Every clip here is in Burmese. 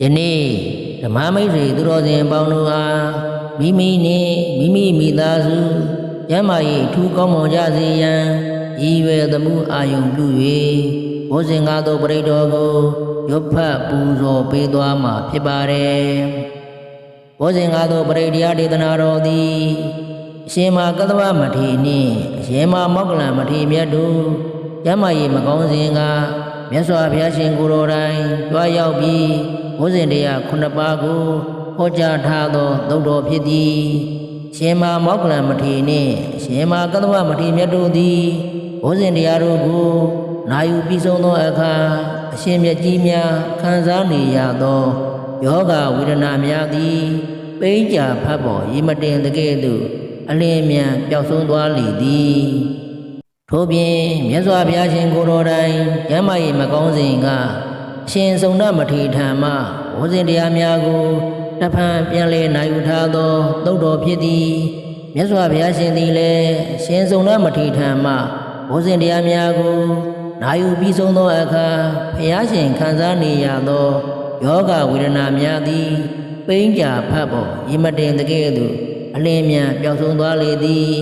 ယနေ့ဓမ္မမိတ်ဆွေသူတော်စင်ပေါင်းတို့အားမိမိနှင့်မိမိမိသားစုကျမ်းမာရေးအထူးကောင်းမွန်ကြစေရန်ရည်ရွယ်သမှုအာယုံပြု၍ဘုဇင်ကားသောပရိတော်ကိုရွတ်ဖတ်ပူဇော်ပေးသွားမှာဖြစ်ပါတယ်ဘုဇင်ကားသောပရိတရားဒေသနာတော်သည်အရှင်မကတ္တဝမထေရနှင့်အရှင်မမောက္ကလံမထေရမြတ်တို့ကျမ်းမာရေးမကောင်းစဉ်ကမြတ်စွာဘုရားရှင်ကိုယ်တော်တိုင်ကြွားရောက်ပြီးဘုဇင်တရား9ပါးကိုဟောကြားထားသောသုတ်တော်ဖြစ်သည်ရှင်မမောက္ကလံမထေရနှင့်ရှင်မကတ္တဝမထေရမြတ်တို့သည်ဘုဇင်တရားတို့ကိုနာယူပြီးဆုံးသောအခါအရှင်မြတ်ကြီးများခံစားနေရသောယောဂဝေဒနာများသည်ပိဋကဖတ်ပေါ်ရည်မတင်တကဲ့သို့အလင်းမြန်ပျောက်ဆုံးသွားလေသည်ထို့ပြင်မြတ်စွာဘုရားရှင်ကိုယ်တော်တိုင်ကျမ်းမာရေးမကောင်းစဉ်ကအရှင်စုံနမထေရထံမှဘုဇင်တရားများကိုတဖန်ပြန်လည်နိုင်ယူထားသောသုတ်တော်ဖြစ်သည်မြတ်စွာဘုရားရှင်သည်လည်းအရှင်စုံနမထေရထံမှဘုဇင်တရားများကိုနာယူပြီးဆုံးသောအခါဘုရားရှင်ခံစားနေရသောယောဂဝေဒနာများသည်ပိဋကဖတ်ပေါ်ရည်မတင်တကဲ့သို့အလင်းမြန်ပျောက်ဆုံးသွားလေသည်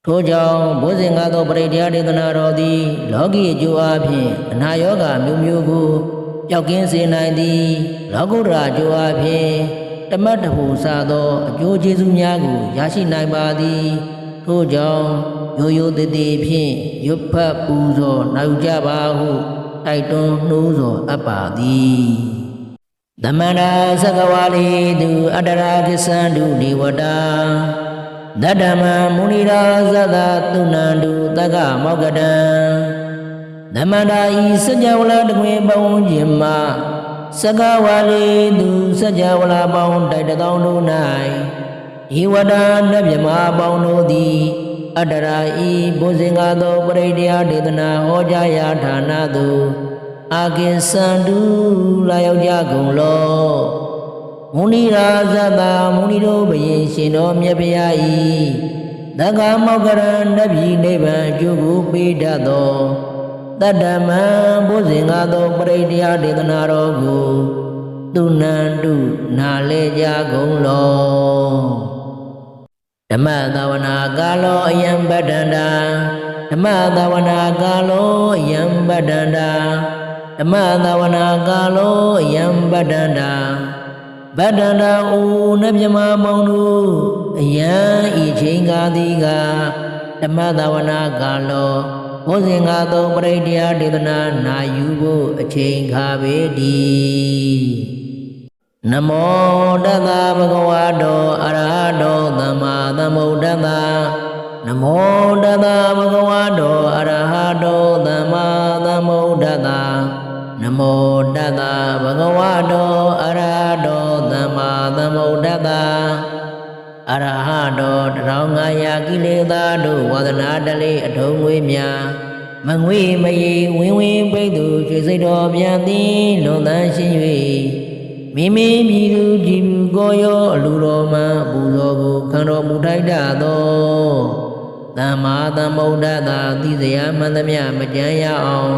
ထို့ကြောင့်ဘုဇင်ကားသောပရိတရားဒေသနာတော်သည်လောကီအကျိုးအားဖြင့်အနာယောဂမျိုးမျိုးကိုပျောက်ကင်းစေနိုင်သည်လောကုတ္တရာအကျိုးအားဖြင့်တမတ်တဟုစသောအကျိုးကျေးဇူးများကိုရရှိနိုင်ပါသည်ထို့ကြောင့်ရိုးရိုးသေးသေးဖြင့်ရွတ်ဖတ်ပူဇော်နိုင်ကြပါဟုတိုက်တွန်းနှိုးဆော်အပ်ပါသည်သမန္တာသက္ကဝါလိတုအတ္တရာကိသန္တုဒေဝတာသတ္တမမုနိရာဇသသုဏန္တုတက္ကမောက္ကတံသမန္တာဤစัจ java လာတကွင်ပေါင်းခြင်းမှာသက္ကဝါလိတုစัจ java လာပေါင်းတိုက်တသောတို့၌ဤဝဒနတ်မြမပေါင်းတို့သည်အတ္တရာဤဘုဇင်ကားသောပရိတရားဒေသနာဟောကြားရာဌာနသို့အာကိသန္တုလာရောက်ကြကုန်လောမုနိရာဇတာမုနိတို့ဘယင်ရှင်တော်မြတ်ဗျာဤတက္ကမောက္ကရဏတပြည်နိဗ္ဗာန်အကျိုးကိုပေးတတ်သောတတ္တမံဘုဇင်ကားသောပရိတရားဒေသနာတော်ကိုသူနန္တုနာလဲကြကုန်လောဓမ္မသာဝနာကာလောအယံပတ္တန္တာဓမ္မသာဝနာကာလောအယံပတ္တန္တာဓမ္မသာဝနာကာလောအယံပတ္တန္တာဗတ္တန္တာဩနတ်မြမမောင်တို့အယံဤချိန်ကားသည်ကဓမ္မသာဝနာကာလောဘုဇင်ကားသောပရိတရားဒေသနာနာယူဖို့အချိန်ခါပေတည်းနမောတတဗုဒ္ဓဝါတောအရဟတောသမ္မာသမ္ဗုဒ္ဓတ္တနမောတတဗုဒ္ဓဝါတောအရဟတောသမ္မာသမ္ဗုဒ္ဓတ္တနမောတတဗုဒ္ဓဝါတောအရဟတောသမ္မာသမ္ဗုဒ္ဓတ္တအရဟတော1500ကိလေသာတို့ဝါဒနာတလေအထုံးငွေများမငွေမရေဝင်းဝင်းပိတ်သူရွှေစိတ်တော်ပြန်သည်လွန်တန်းရှင်း၍မိမိပြည်သူကြည်ဘူးကိုရောအလူတော်မှပူဇော်ကိုခံတော်မူထိုက်တတ်သောသမ္မာသမ္ဗုဒ္ဓတ္တသိစရာမှန်သမျှမကြမ်းရအောင်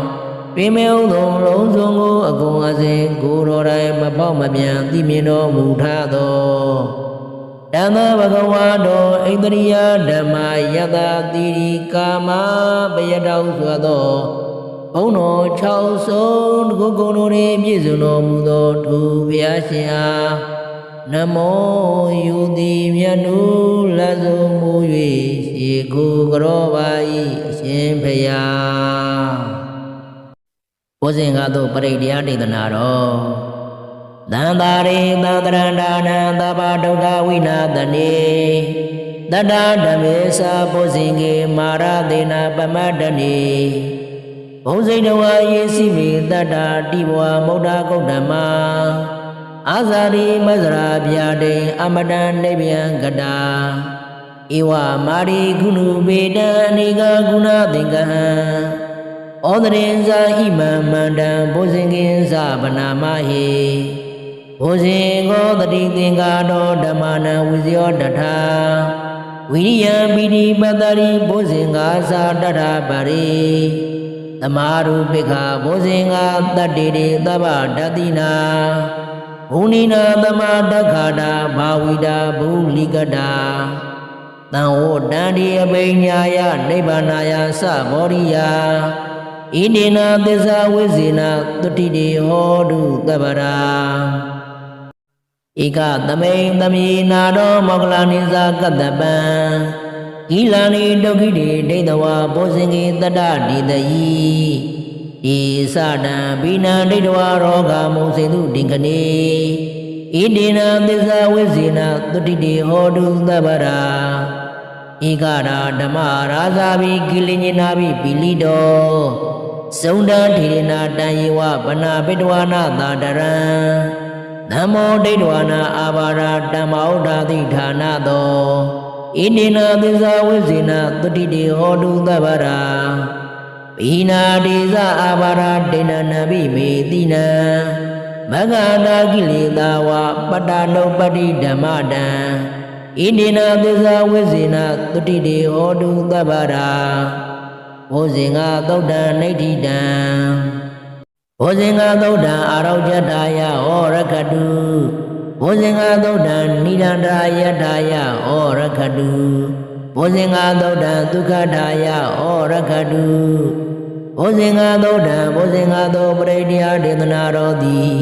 ပြင်းမဲဥသောလုံးစုံကိုအကုန်အစင်ကိုယ်တော်တိုင်မပေါက်မပြန်သိမြင်တော်မူထသောတန်သာဘဂဝါတော်ဣန္ဒြိယဓမ္မယတတိရိကာမပယတောဆိုသောဘုံတော်6ဆုံးတကုကုံတို့နှင့်ပြည့်စုံတော်မူသောသူဘုရားရှင်အားနမောယုတိမြတ်နုလက်ဆုံးမူ၍ရှေကိုကြောပါ၏အရှင်ဘုရားဘုဇင်ကားသို့ပရိတရားဒေသနာတော်သန္တာရိသန္တရန္ဒာနံသဗ္ဗဒုက္ခဝိနာသနေတတ္တဓမ္မေသဘုဇင်ကေမာရသေနပမတ္တနေဘုံစိတ်တော်ယေစီမေတတ္တတိဘဝမုဒ္ဒဂௌတမအာဇာရိမဇရာဗျာတိအမတံနိဗ္ဗယံကတာဧဝမာရိကုဏုပေတံအနိကဂုဏသင်္ကဟံဩဒရင်ဇာဣမံမန္တံဘုဇင်ကင်္စဗနာမဟိဘုဇင်ကောတတိသင်္ကာတောဓမ္မနံဝိဇယောတထာဝိရိယံပိတိပတ္တရိဘုဇင်္ဂါသာတထာပရိ သမာရုပိခာဘောဇင်္ဂတတ္တိတေသဗ္ဗဓတ္တိနာဘုဏိနာသမာတက္ခတာဘာဝိတာဘုလိကတာတံဝတန္တိအပိညာယနိဗ္ဗာနာယသဘောရိယာဣတိနာသစ္စာဝိဇေနတုတိတေဟောတုသဗ္ဗရာဧကသမိန်သမိနာတော်မောကလနိသကတ္တပံကိလာနိဒုက္ခိတေဒိဋ္ဌဝါဘောဇင်္ဂေတတ္တဒီတယိဤသတံဘိနံဒိဋ္ဌဝါရောဂမုံစေတုတင်ကနေဣတိနာသစ္စာဝိဇေနတုတိတေဟောတုသဗ္ဗရာဧကရာဓမ္မရာဇာဘိကိလိညနာဘိပိလိတောသုံးတံထေရနာတံယေဝဗနာပိတဝနာသာတရံနမောဒိဋ္ဌဝနာအာဘာရာတမ္မောဓာတိဌာနသောဣတိနာသစ္စာဝိဇေနတုတိတေဟောတုသဗ္ဗရာပိနာတိဇအာဘာရာဒိဏနံဘိမေတိနံမဂ္ဂနာကိလေသာဝပတ္တနုပတ္တိဓမ္မတံဣတိနာသစ္စာဝိဇေနတုတိတေဟောတုသဗ္ဗရာဘောဇင်္ဂသုတ်တံနိဋ္ဌိတံဘောဇင်္ဂသုတ်တံအာရောကျတာယဟောရခတုဘောဇင်္ဂသုတ်တံနိဒန္တာယထာယဟောရခတုဘောဇင်္ဂသုတ်တံဒုက္ခထာယဟောရခတုဘောဇင်္ဂသုတ်တံဘောဇင်္ဂသောပရိတ္တယဒေသနာတော်သည်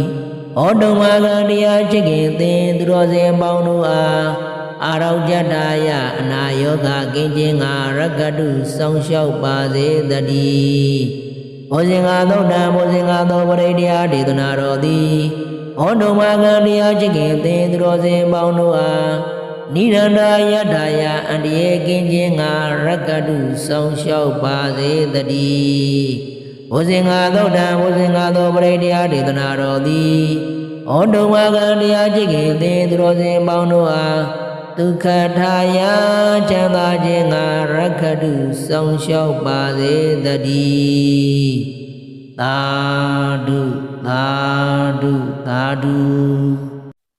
ဟောတုံမာကံတရားချစ်ခင်သင်သူတော်စင်ပေါင်းတို့အားအာရောကျတာယအနာယောဂကင်းခြင်းငါရကတုစောင့်ရှောက်ပါစေတည်းဘောဇင်္ဂသုတ်တံဘောဇင်္ဂသောပရိတ္တယဒေသနာတော်သည်ဟောတုံမာကံတရားချစ်ခင်သင်သူတော်စင်ပေါင်းတို့အားနိရန္တာယထာယအန္တရာယ်ကင်းခြင်းငါရကတုစောင့်ရှောက်ပါစေတည်းဘောဇင်္ဂသုတ်တံဘောဇင်္ဂသောပရိတ္တယဒေသနာတော်သည်ဟောတုံမာကံတရားချစ်ခင်သင်သူတော်စင်ပေါင်းတို့အားဒုက္ခထာယချမ်းသာခြင်းငါရကတုစောင့်ရှောက်ပါစေတည်းသာဓုသာဓုသာဓု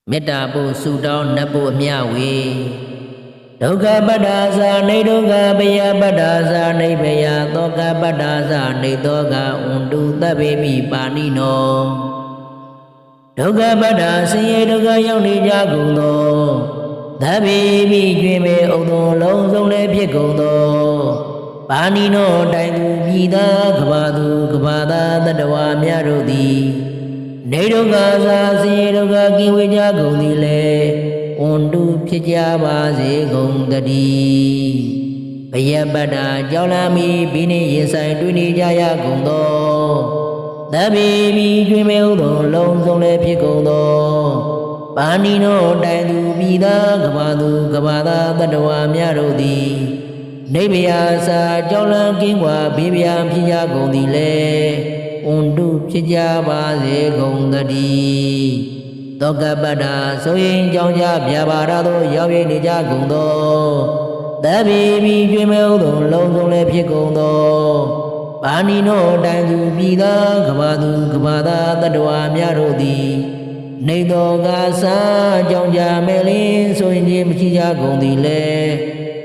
မေတ္တာပို့ဆုတောင်းနှပ်ဖို့အမျှဝေဒုက္ခပတ္တာသနေဒုက္ခပယပတ္တာသနေဘယသောကပတ္တာသနေသောကဝန္တုသဗ္ဗေမိပါဏိနောဒုက္ခပတ္တာဆင်းရဲဒုက္ခရောက်နေကြကုန်သောသဗ္ဗေမိကျွင်မဲ့ဥသောလုံးစုံလည်းဖြစ်ကုန်သောပါဏိနောတိုင်သူပြည်သားကဘာသူကဘာသာတတ္တဝါများတို့သည်နေဒုက္ခသာဆင်းရဲဒုက္ခကင်းဝေးကြကုန်သည်လေဝန္တုဖြစ်ကြပါစေကုန်တည်းဘယပတ္တာကြောင့်လာမီဘိနိရင်ဆိုင်တွေ့နေကြရကုန်သောသဗ္ဗေမိကျွင်မဲ့ဥသောလုံးစုံလည်းဖြစ်ကုန်သောပါဏိနောတိုင်သူပြည်သားကဘာသူကဘာသာတတ္တဝါများတို့သည်နိဗ္ဗာန်စာကြောင့်လန်းကင်းကွာဘေးဗျာဖြစ်ကြကုန်သည်လေဝန္တုဖြစ်ကြပါစေကုန်တည်းသောကပတ္တာဆိုရင်ကြောင့်ကြပြပါရသောရောက်ရနေကြကုန်သောသဗ္ဗေမိကျွင်မဲ့ဥသောလုံးစုံလည်းဖြစ်ကုန်သောပါဏိနောတိုင်သူပြည်သားကဘာသူကဘာသာတတ္တဝါများတို့သည်နေတော်ကစားကြောင့်ကြမဲ့လင်းဆိုရင်ခြင်းမရှိကြကုန်သည်လေ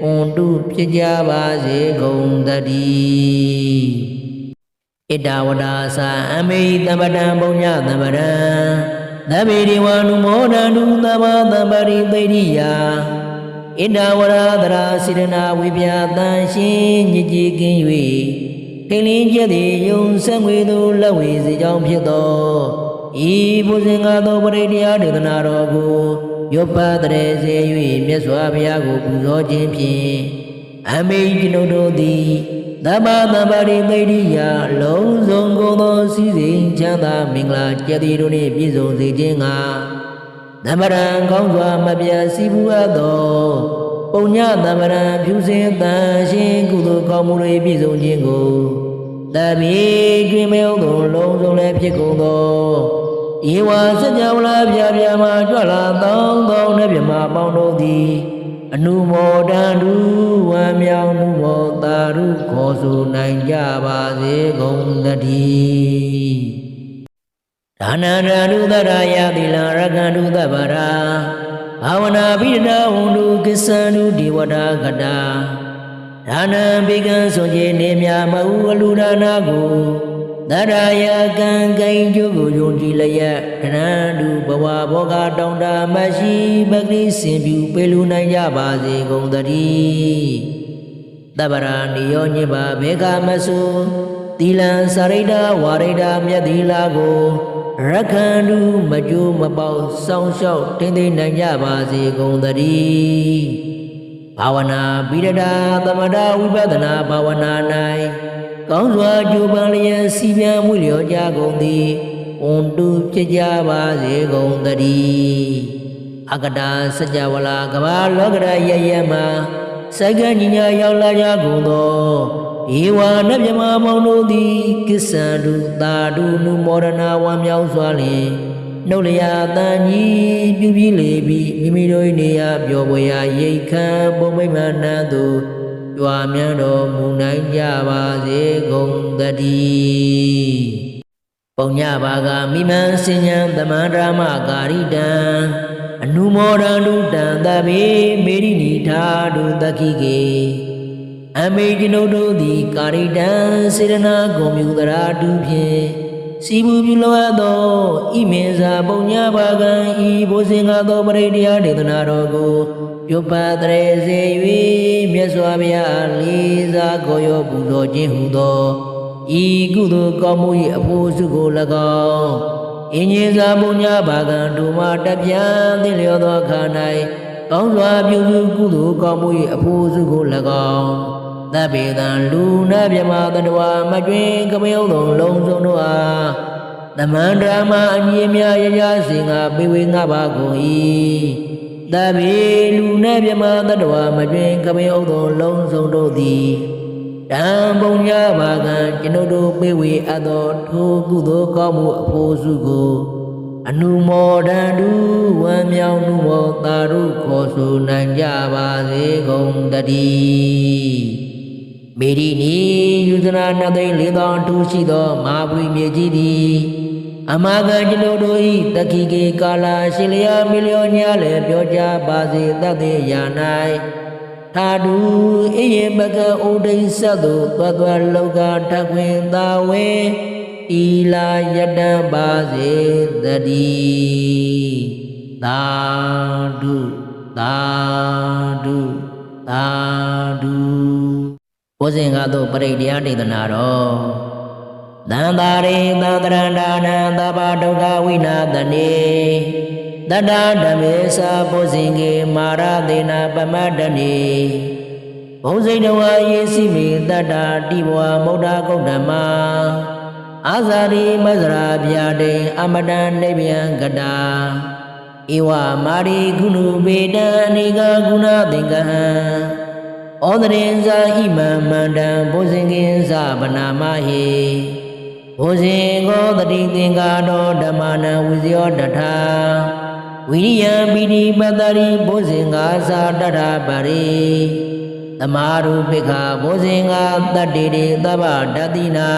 ဝန္တုဖြစ်ကြပါစေကုန်တည်းဣတဝဒာသအမေသမ္ပတံပုညသမ္ပရံသဗ္ဗေဒီဝနုမောဒန္တုသဗ္ဗသမ္ပရိသိရိယဣတဝရသရာစေတနာဝိပြတန်ရှင်ညစ်ကြေးကင်း၍ထိန်လင်းကျက်သည်ယုံဆက်ငွေသို့လက်ဝေစေကြောင်းဖြစ်သောဤဘုဇင်္ဂသောပရိတ္တယဒေသနာတော်ကိုရွတ်ပါတည်းစေ၍မြတ်စွာဘုရားကိုပူဇော်ခြင်းဖြင့်အမိတ်ကျွန်ုပ်တို့သည်သဗ္ဗသမ္ပရိသိရိယလုံးစုံကုန်သောစည်းစိမ်ချမ်းသာမင်္ဂလာကျက်သည်တို့နှင့်ပြည့်စုံစေခြင်းငှာသမ္ပရံကောင်းစွာမပြတ်စီးပူအပ်သောပုညသမ္ပရံဖြူစင်တန်ရှင်ကုသိုလ်ကောင်းမှုတွေပြည့်စုံခြင်းကိုသဗ္ဗေကျွင်မဲ့ဥသောလုံးစုံလည်းဖြစ်ကုန်သောဧဝစัจ java လာပြပြမှာကြွလာတောင်းတောင်းနဲ့မြမပေါင်းတို့သည်အနုမောဒန္တုဝံမြောင်မှုမောတာရုခေါ်ဆိုနိုင်ကြပါစေကုန်တည်းဒါနန္တရုသရယသီလရကန္တုသဗ္ဗရာဘာဝနာပိဒဝန္တုကိစ္ဆန္တုဒေဝတာကတာ ဒါနံဘေကံဆိုခြင်းနေမြမဟုအလူဒါနာကိုသရယာကံကိန်းကျိုးကိုယုံကြည်လျက်တရံတုဘဝဘောဂတောင်တာမရှိပဂရိစင်ပြူပေလူနိုင်ကြပါစေကုန်သတည်းတပ္ပရာနိယောညိပါဘေကမဆုသီလံစရိဒဝါရိဒမြတ်သီလာကိုရခန္တုမကြိုးမပေါက်စောင့်ရှောက်ထိမ့်သိမ့်နိုင်ကြပါစေကုန်သတည်းဘာဝနာပိရဒာသမထဝိပဿနာဘာဝနာ၌ကောင်းစွာကြိုးပမ်းလျက်စီပြန်မှုလျော်ကြကုန်သည်ဝန်တုဖြစ်ကြပါစေကုန်သတည်းအကတာစကြဝဠာကဘာလောကရရရမှာစိုက်ကညီညာရောက်လာကြကုန်သောဧဝနဗျမမောင်တို့သည်ကိစ္ဆန္တုသာဓုနုမောဒနာဝမ်းမြောက်စွာလျင်နှုတ်လျာတန်ကြီးပြုပြီးလေပြီးမိမိတို့နေရာပျော်ပွဲရာရိတ်ခမ်းပုံမိမနန်းသို့ကြွားမြန်းတော်မူနိုင်ကြပါစေကုန်သတည်းပုံညပါကမိမန်စဉ္ဉံသမန္တရမကာရိတံအနုမောဒန္တုတံသဗ္ဗေမေရိနိထာတုသခိကေအမေကျွန်ုပ်တို့သည်ကာရိတံစေရနာဂုံမြူတရာတုဖြင့်စီဘူးပြုလောသောဣမေဇာပုံညပါကံဤဘုဇင်္ဂသောပရိတရားဒေသနာတော်ကိုပြုပတ်တရေစေ၍မြတ်စွာဘုရားလေးစားကိုရောပူဇော်ခြင်းဟူသောဤကုသိုလ်ကောင်းမှု၏အဖို့စုကို၎င်းအင်းကြီးစာပုံညပါကံတို့မှတပြန်းသိလျောသောအခါ၌ကောင်းစွာပြုစုကုသိုလ်ကောင်းမှု၏အဖို့စုကို၎င်းသဗ္ဗေတံလူနာမြမတတဝါမကျွင်ကမယုံသောလုံးစုံတို့အားသမန္တရာမအညီအမြရရစင်ကပေဝေငါပါကုန်၏သဗ္ဗေလူနာမြမတတဝါမကျွင်ကမယုံသောလုံးစုံတို့သည်တံပုံညပါကံကျွန်ုပ်တို့ပေဝေအပ်သောထိုကုသိုလ်ကောင်းမှုအဖို့စုကိုအနုမောဒန္တုဝမ်းမြောက်မှုမောတာရုခေါ်ဆိုနိုင်ကြပါစေကုန်တည်းမေရိနီယူဇနာနှစ်သိန်း၄သောင်းထူးရှိသောမဟာပရိမြေကြီးသည်အမဂံကျွန်ုပ်တို့၏တခိကေကာလရှင်လျာမီလျောညာလည်းပြောကြပါစေတတ်သေးရာ၌သာဓုအေယမကဩဒိသတ်သို့သွားလောကထခွင်သာဝေဤလာယတံပါစေတည်းသာဓုသာဓုသာဓုဘုဇင်္ဂသောပရိတရားဒေသနာတော်သံသာရိသံတရဏာနံသဗ္ဗဒုက္ခဝိနာသနေတတ္တဓမ္မေသာဘုဇင်္ဂေမာရသေနာပမတ္တနေဘုဇိတဝါယေစီမေတတ္တတိဘဝမௌဒ္ဒဂௌတမအာဇာရိမဇရာဗျာတိအမတံနိဗ္ဗယံကတာဧဝမာရိကုဏုပေတံအနိကဂုဏသင်္ကဟံဩဒရင်ဇာဣမံမန္တံဘုဇင်္ဂင်္စဗနာမဟိဘုဇင်္ဂောတတိသင်္ကာတောဓမ္မနံဝိဇယောတထာဝိရိယံပိတိပတ္တရိဘုဇင်္ဂာသာတထပါရိသမာရုပိခဘုဇင်္ဂာတတ္တိတိသဗ္ဗဒတိနာ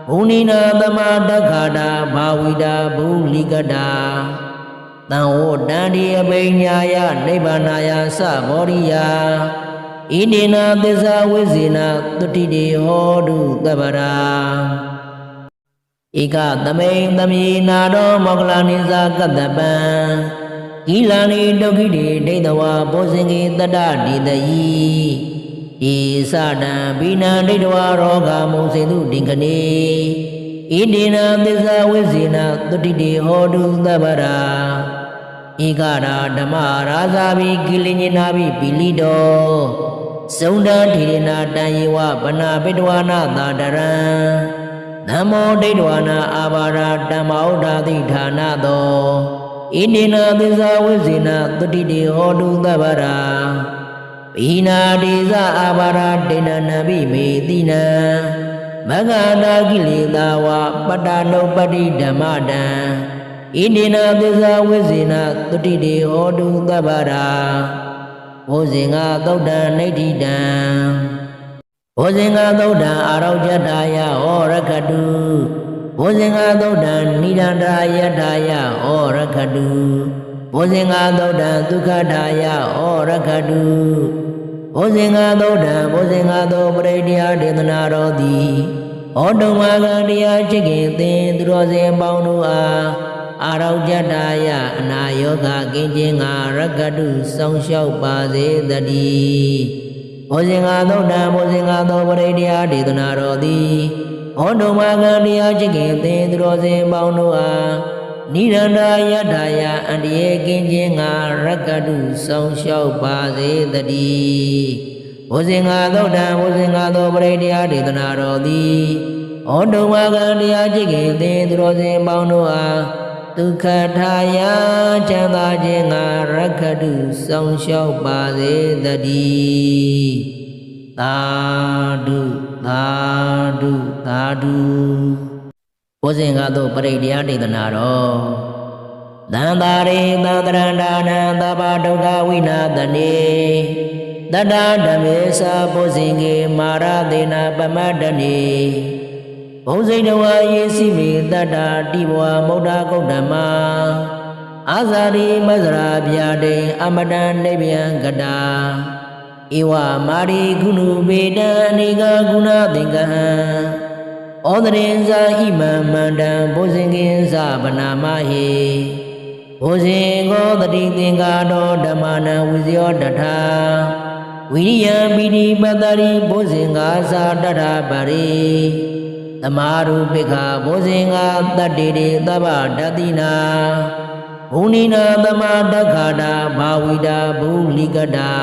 ဘုဏိနာသမတက္ခတာဘာဝိတာဘုလိကတာတံဝတန္တိအပိညာယနိဗ္ဗာနာယသဘောရိယဣတိနာသစ္စာဝိဇေနသုတိတိဟောတုသဗ္ဗရာဧကသမိန်သမိနာတောမောကလနိဇာကတ္တပံဂီလာနိဒုက္ခိတိဒိဋ္ဌဝါဘောဇင်္ဂေတတ္တဒီတယီဤသတံဘိနံဒိဋ္ဌဝါရောဂမုံစေတုဒိင်္ဂနေဣတိနာသစ္စာဝိဇေနသုတိတိဟောတုသဗ္ဗရာဧကရာဓမ္မရာဇာဘိကိလိညနာဘိပိလိတောဇုံတံထေရနာတံယေဝဗနာပိတဝနာသာတရံနမောဒိဋ္ဌဝနာအာဘာရာဓမ္မောဓာတိဌာနသောဣတိနာသစ္စာဝိဇေနသုတိတိဟောတုသဗ္ဗရာဘိနာတိဇအာဘာရာဒေနနဘိမေတိနံမဂ္ဂနာကိလေသာဝပတ္တနုပတိဓမ္မတံဣတိနာသစ္စာဝိဇေနသုတိတိဟောတုသဗ္ဗရာဘုဇင်္ဂသုတ်တံနိဋ္ဌိတံဘောဇင်္ဂသုတ်တံအာရောကျတာယဟောရခတုဘောဇင်္ဂသုတ်တံနိဒန္တာယထာယဟောရခတုဘောဇင်္ဂသုတ်တံဒုက္ခထာယဟောရခတု ဘောဇင်္ဂသုဒ္ဓံဘောဇင်္ဂသောပရိတရားဒေသနာတော်သည်ဟောတုံမာကတရားချစ်ခင်သင်သူတော်စင်ပေါင်းတို့အားအာရောကြတာယအနာယောဂကင်းခြင်းငါရကတုစောင့်ရှောက်ပါစေတည်းဘောဇင်္ဂသုဒ္ဓံဘောဇင်္ဂသောပရိတရားဒေသနာတော်သည်ဟောတုံမာကတရားချစ်ခင်သင်သူတော်စင်ပေါင်းတို့အားနိရန္ဒာယထာယအန္တရာယ်ကင်းခြင်းငါရကတုစောင့်ရှောက်ပါစေတည်းဘောဇင်္ဂသုဒ္ဓံဘောဇင်္ဂသောပရိတရားဒေသနာတော်သည်ဟောတုံမာကတရားချစ်ခင်သင်သူတော်စင်ပေါင်းတို့အားဒုက္ခထာယချမ်းသာခြင်းငါရကတုစောင့်ရှောက်ပါစေတည်းသာဓုသာဓုသာဓုဘောဇင်္ဂသောပရိတရားဒေသနာတော်သံသာရိသံတရန္ဒာနံသဗ္ဗဒုက္ခဝိနာသနေတတ္တဓမ္မေသာဘောဇင်္ဂေမာရသေနပမတ္တနေဘုံစိတ်တော်ယေစီမေတတ္တတိဘဝမௌဒ္ဒဂௌတမအာဇာရိမဇရာဗျာတိအမတံနိဗ္ဗယံကတာဧဝမာရိကုဏုပေတံအနေကကုဏသင်္ကဟံဩဒရင်ဇာဣမံမန္တံဘုဇင်္ဂင်္စဗနာမဟိဘုဇင်္ဂောတတိသင်္ကာတောဓမ္မနံဝိဇယောတထာဝိရိယံပိတိပတ္တရိဘုဇင်္ဂာသာတထပါရိသမာရုပိခာဘုဇင်္ဂာတတ္တိတိသဗ္ဗဓတ္တိနာဘုဏိနာသမတက္ခတာဘာဝိတာဘုလိကတာ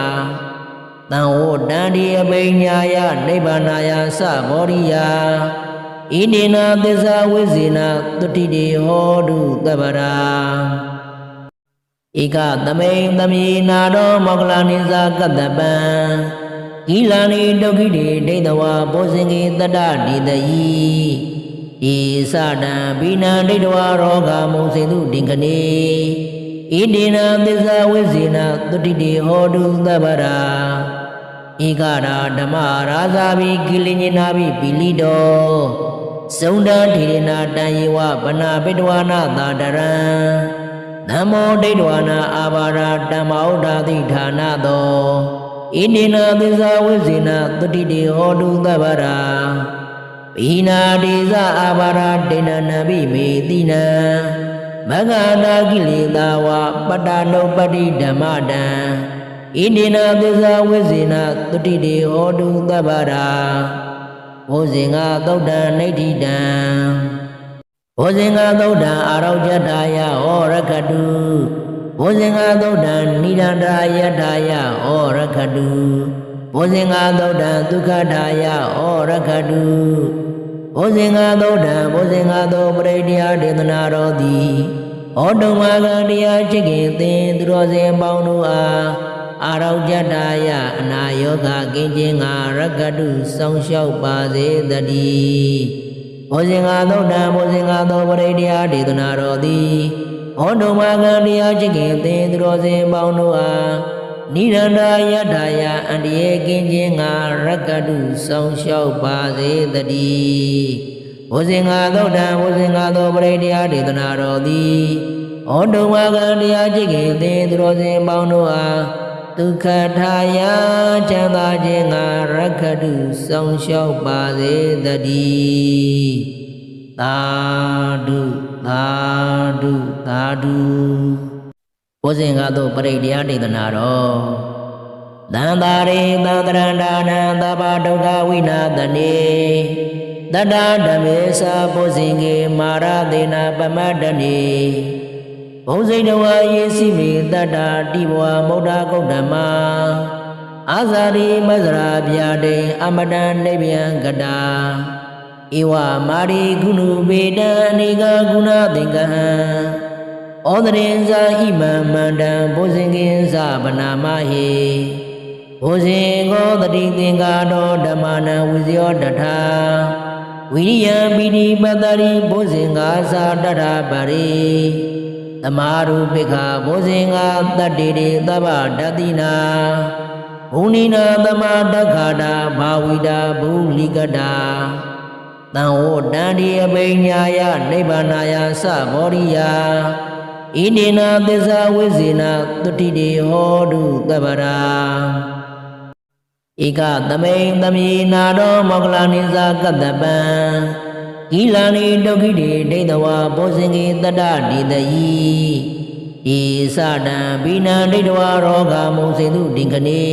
တံဝတန္တိအပိညာယနိဗ္ဗာနာယသဘောရိယာဣတိနာသစ္စာဝိဇေနတုတိတိဟောတုတပ္ပရာဧကသမိန်သမိနာတော်မောကလနိဇာကတ္တပံကိလာနိဒုက္ခိတိဒိဋ္ဌဝါဘောဇင်္ဂေတတ္တဒီတယိဧသတံဘိနံဒိဋ္ဌဝါရောဂမုံစေတုဒင်္ဂနေဣတိနာသစ္စာဝိဇေနတုတိတိဟောတုတပ္ပရာဧကရာဓမ္မရာဇာဘိကိလိညနာဘိပိလိတောသုန္ဒထေရနာတံယေဝဗနာပိတဝါနာသာတရံနမောဒိဋ္ဌဝါနာအာဘာရာဓမ္မောဓာတိဌာနသောဣတိနာသစ္စာဝိဇေနတုတိတိဟောတုတပ္ပရာပိနာတိဇအာဘာရာဒိဏနဘိမေတိနံမဂ္ဂနာကိလေသာဝပတ္တနုပတ္တိဓမ္မတံဣတိနာသစ္စာဝိဇေနတုတိတိဟောတုတပ္ပရာဘောဇင်္ဂသုဒ္ဓံနိဋ္ဌိတံဘောဇင်္ဂသုဒ္ဓံအာရောကြတာယဟောရကတုဘောဇင်္ဂသုဒ္ဓံနိရန္ဒာယထာယဟောရကတုဘောဇင်္ဂသုဒ္ဓံဒုက္ခထာယဟောရကတုဘောဇင်္ဂသုဒ္ဓံဘောဇင်္ဂသောပရိတရားဒေသနာတော်သည်ဟောတုံမာကတရားချစ်ခင်သင်သူတော်စင်ပေါင်းတို့အားအာရောကြတာယအနာယောဂကင်းခြင်းငါရကတုစောင့်ရှောက်ပါစေတည်းဘောဇင်္ဂသုဒ္ဓံဘောဇင်္ဂသောပရိတရားဒေသနာတော်သည်ဟောတုံမာကတရားချစ်ခင်သင်သူတော်စင်ပေါင်းတို့အားနိရန္ဒာယထာယအန္တရာယ်ကင်းခြင်းငါရကတုစောင့်ရှောက်ပါစေတည်းဘောဇင်္ဂသုဒ္ဓံဘောဇင်္ဂသောပရိတရားဒေသနာတော်သည်ဟောတုံမာကတရားချစ်ခင်သင်သူတော်စင်ပေါင်းတို့အားဒုက္ခထာယချမ်းသာခြင်းငါရကတုစောင့်ရှောက်ပါစေတည်းသာဓုသာဓုသာဓုဘောဇင်္ဂသောပရိတရားဒေသနာတော်သံသာရိသံတရန္ဒာနံသဗ္ဗဒုက္ခဝိနာသနေတတ္တဓမ္မေသာဘောဇင်္ဂေမာရသေနပမတ္တနေဘုံစိတ်တော်ယေစီမေတတ္တတိဘဝမௌဒ္ဒဂௌတမအာဇာရိမဇရာဗျာတိအမတံနိဗ္ဗယံကတာဧဝမာရိကုဏုပေတံအနေကကုဏသင်္ကဟံဩဒရင်ဇာဣမံမန္တံဘုဇင်္ဂင်္စဗနာမဟိဘုဇင်္ဂောတတိသင်္ကာတောဓမ္မနံဝိဇယောတထာဝိရိယံပိတိပတ္တရိဘုဇင်္ဂာသာတထပါရိသမာရုပိခာဘုဇင်္ဂာတတ္တိတိသဗ္ဗဓတ္တိနာဘုဏိနာသမတက္ခတာဘာဝိတာဘုလိကတာတံဝတန္တိအပိညာယနိဗ္ဗာနာယသဘောရိယာဣတိနာသစ္စာဝိဇေနတုတိတိဟောတုတပ္ပရာ ဧကသမိန်သမီနာတော်မောကလနိဇာကတ္တပံဂီလာနိဒုက္ခိတိဒိဋ္ဌဝါဘောဇင်္ဂေတတ္တဒီတယီဤသတံဘိနံဒိဋ္ဌဝါရောဂမုံစေတုဒင်္ဂနေ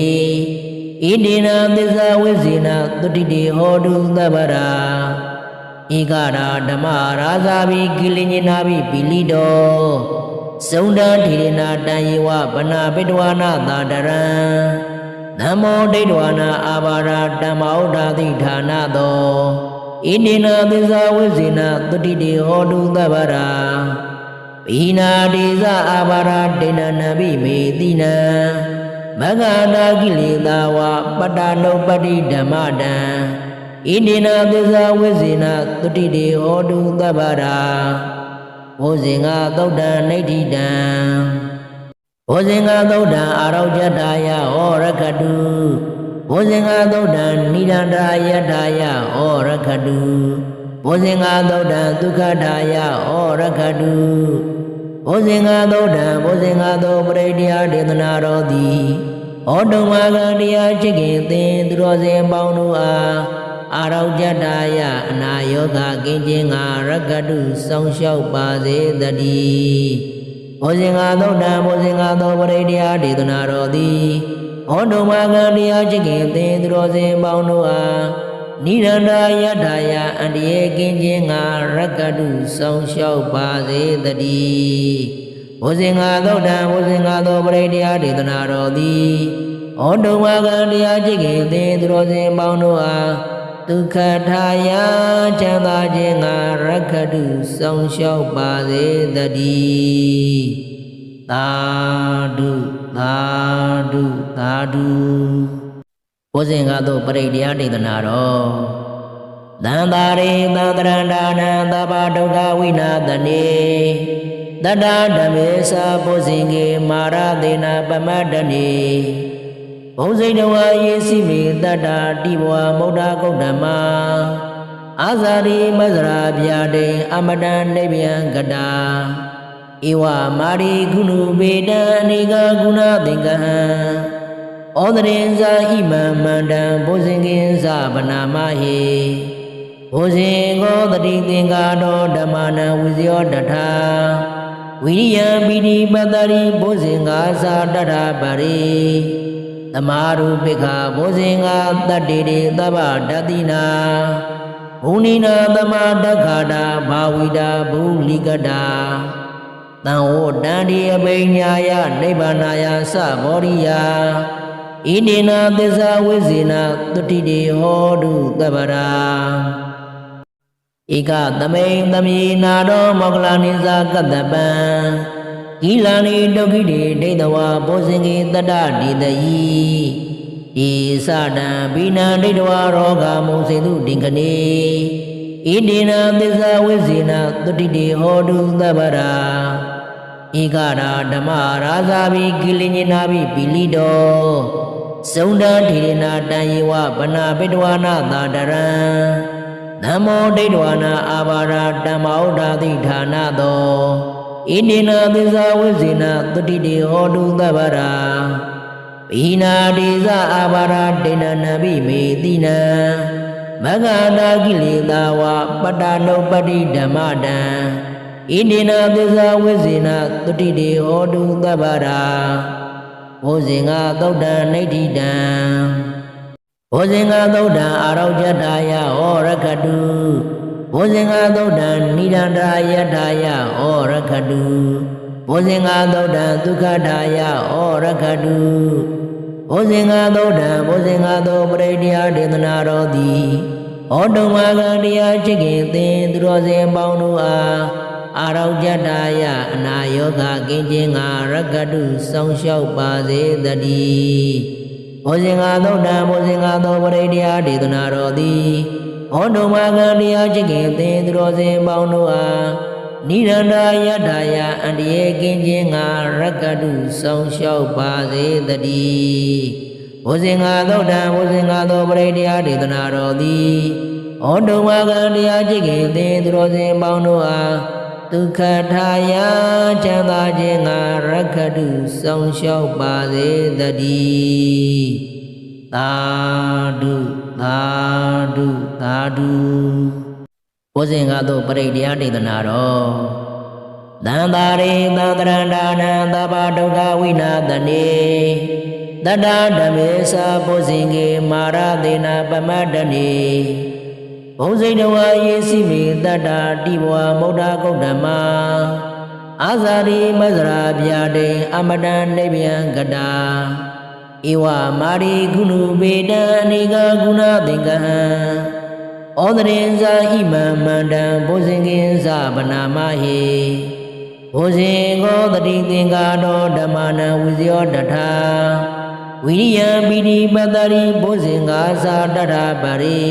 ဣတိနသစ္စာဝိဇေနသုတိတိဟောတုသဗ္ဗရာဧကရာဓမ္မရာဇာဘိကိလိညနာဘိပိလိတောသုန္ဒတိရဏတံယေဝဗနာပိတဝနာသာတရံနမောဒိဋ္ဌဝနာအာဘာရာဓမ္မောဓာတိဌာနသောဣတိနသစ္စာဝိဇေနသုတိတိဟောတုသဗ္ဗရာဘိနာတိဇအာဘာရာဒေနနဘိမေတိနံမဂ္ဂတာကိလေသာဝပတ္တနုပ္ပတိဓမ္မတံဣတိနသစ္စာဝိဇေနသုတိတိဟောတုသဗ္ဗရာဘောဇင်္ဂသုတ်တံနိဋ္ဌိတံဘောဇင်္ဂသုတ်တံအာရောကျတာယဟောရခတုဘောဇင်္ဂသုတ်တံနိဒန္တာယထာယဟောရခတုဘောဇင်္ဂသုတ်တံဒုက္ခထာယဟောရခတုဘောဇင်္ဂသုတ်တံဘောဇင်္ဂသောပရိတ္တယဒေသနာတော်သည်ဟောတုံမာကတရားချစ်ခင်သင်သူတော်စင်ပေါင်းတို့အားအာရောကျတာယအနာယောဂကင်းခြင်းငါရကတုစောင့်ရှောက်ပါစေတည်းဘောဇင်္ဂသုတ်တံဘောဇင်္ဂသောပရိတ္တယဒေသနာတော်သည်ဟောတုံမာကတရားချစ်ခင်သင်သူတော်စင်ပေါင်းတို့အားနိရန္တာယထာယအန္တရာယ်ကင်းခြင်းငါရကတုစောင့်ရှောက်ပါစေတည်းဘောဇင်္ဂသုတ်တံဘောဇင်္ဂသောပရိတ္တယဒေသနာတော်သည်ဟောတုံမာကတရားချစ်ခင်သင်သူတော်စင်ပေါင်းတို့အားဒုက္ခထာယချမ်းသာခြင်းငါရကတုစောင့်ရှောက်ပါစေတည်းသာဓုသာဓုသာဓုဘောဇင်္ဂသောပရိတ္တယဒေသနာတော်သံသာရိသံတရဏဒါနံသဗ္ဗဒုက္ခဝိနာသနေတတ္တဓမ္မေသာဘောဇင်္ဂေမာရသေနပမတ္တနေဘုံစိတ်တော်ယေစီမေတတ္တာတိဘဝမௌဒ္ဒကုဋ္ဌမအာဇာရိမဇရာဗျာတိအမတံနိဗ္ဗယံကတာဧဝမာရိကုဏုပေတံအနိကဂုဏသင်္ကဟံဩဒရင်ဇာဣမံမန္တံဘုဇင်္ဂင်္စဗနာမဟိဘုဇင်္ဂောတတိသင်္ကာတောဓမ္မနံဝိဇယောတထာဝိရိယံပိတိပတ္တိဘုဇင်္ဂာသာတထာပရိသမာရုပိခဘောဇင်္ဂတတ္တိတေသဗ္ဗဓတ္တိနာဘုဏိနာသမတက္ခတာဘာဝိတာဘုလိကတာတံဝတန္တိအပိညာယနိဗ္ဗာနာယသဘောရိယဣတိနာသစ္စာဝိဇေနသုတိတေဟောတုသဗ္ဗရာဧကသမိန်သမီနာတော်မောကလနိဇာကတ္တပံဂီလာနိဒုက္ခိတိဒိဋ္ဌဝါဘောဇင်္ဂေတတ္တဒီတယီဤသတံဘိနံဒိဋ္ဌဝါရောဂမုံစေတုဒင်္ဂနေဣတိနသစ္စာဝိဇေနသုတိတေဟောတုသဗ္ဗရာဧကရာဓမ္မရာဇာဘိကိလိညနာဘိပိလိတောသုန္ဒတိရဏတံယေဝဗနာပိတဝနာသာတရံနမောဒိဋ္ဌဝနာအာဘာရာဓမ္မောဓာတိဌာနသောဣတိနသစ္စာဝိဇေနသုတိတေဟောတုသဗ္ဗရာဘိနာတိဇအာဘာရာဒေနနဘိမေတိနံမဂ္ဂတာကိလေသာဝပတ္တနုပ္ပတိဓမ္မတံဣတိနသစ္စာဝိဇေနသုတိတေဟောတုသဗ္ဗရာဘောဇင်္ဂသုတ်တံနိဋ္ဌိတံဘောဇင်္ဂသုတ်တံအာရောကျတာယဟောရခတုဘောဇင်္ဂသုတ်တံနိဒန္တာယထာယဟောရခတုဘောဇင်္ဂသုတ်တံဒုက္ခထာယဟောရခတုဘောဇင်္ဂသုတ်တံဘောဇင်္ဂသောပရိတ္တယဒေသနာတော်သည်ဟောတုံမာကတရားချစ်ခင်သင်သူတော်စင်ပေါင်းတို့အားအာရောကျတာယအနာယောဂကင်းခြင်းငါရကတုစောင့်ရှောက်ပါစေတည်းဘောဇင်္ဂသုတ်တံဘောဇင်္ဂသောပရိတ္တယဒေသနာတော်သည်ဟောတုံမာကတရားချစ်ခင်သင်သူတော်စင်ပေါင်းတို့အားနိရန္တာယထာယအန္တရာယ်ကင်းခြင်းငါရကတုစောင့်ရှောက်ပါစေတည်းဘောဇင်္ဂသုတ်တံဘောဇင်္ဂသောပရိတ္တယဒေသနာတော်သည်ဟောတုံမာကတရားချစ်ခင်သင်သူတော်စင်ပေါင်းတို့အားဒုက္ခထာယချမ်းသာခြင်းငါရကတုစောင့်ရှောက်ပါစေတည်း သာဓုသာဓုသာဓုဘုဇင်ကတော့ပရိတရားဒေသနာတော်သံသာရိသံတရဏာနံသဗ္ဗဒုက္ခဝိနာသနေတတ္တဓမ္မေသာဘုဇင်ကေမာရသေနပမတ္တနေဘုဇိတဝါယေစီမေတတ္တာတိဘဝမௌဒ္ဒဂௌတမအာဇာရိမဇရာဗျာတိအမတံနိဗ္ဗယံကတာဧဝမာရိကုဏုပေတံအနိကဂုဏသင်္ကဟံဩဒရင်ဇာဣမံမန္တံဘုဇင်ကင်္စဗနာမဟိဘုဇင်ကောတတိသင်္ကာတောဓမ္မနံဝိဇယောတထာဝိရိယံပိတိပတ္တရိဘုဇင်္ဂါသာတထပါရိ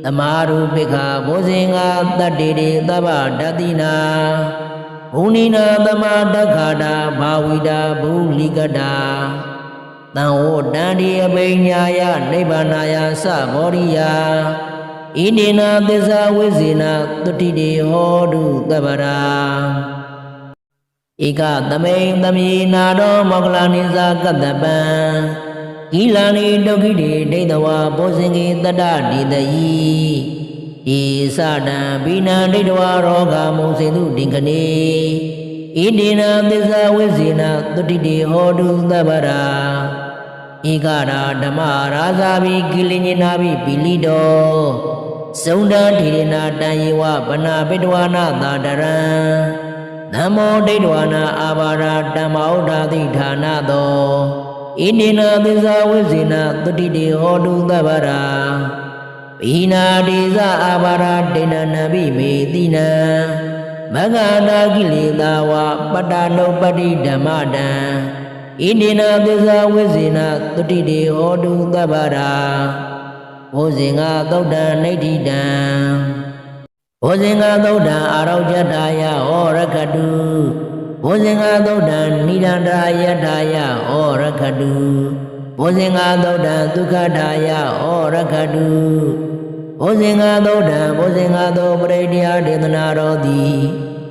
သမာရုပိခဘုဇင်္ဂါတတ္တိတိသဗ္ဗဒတိနာဘုနိနာသမတက္ခတာဘာဝိတာဘုလိကတာတံဝတန္တိအပိညာယနိဗ္ဗာနာယသဘောရိယာဣတိနာသစ္စာဝိဇေနတုတိတိဟောတုသဗ္ဗရာဧကသမိန်သမိနာတော်မောကလနိဇာကတ္တပံဂီလာနိဒုက္ခိတိဒိဋ္ဌဝါဘောဇင်ကေတတ္တတိတယိဤသတံဘိနံဒိဋ္ဌဝါရောဂမုံစေတုဒိင်္ဂနေဣတိနာသစ္စာဝိဇေနတုတိတိဟောတုသဗ္ဗရာဧကရာဓမ္မရာဇာဘိကိလိညနာဘိပိလိတောသုန္ဒထေရနာတံယေဝဗနာပိတဝါနာသာတရံနမောဒိဋ္ဌဝါနာအာဘာရာဓမ္မောဒာတိဌာနသောဣတိနာသစ္စာဝိဇေနတုတိတိဟောတုသဗ္ဗရာဘိနာတိဇအာဘာရာဒေနနဘိမေတိနံမဂ္ဂနာကိလေသာဝပတ္တနုပတ္တိဓမ္မတံဣတိနာသစ္စာဝိဇေနတုတိတိဟောတုသဗ္ဗရာဘုဇင်္ဂသုတ်တံနိဋ္ဌိတံဘုဇင်္ဂသုတ်တံအာရောဇတာယဟောရခတုဘုဇင်္ဂသုတ်တံနိဒန္တာယထာယဟောရခတုဘုဇင်္ဂသုတ်တံဒုက္ခထာယဟောရခတုဘုဇင်္ဂသုတ်တံဘုဇင်္ဂသုပရိတရားဒေသနာတော်သည်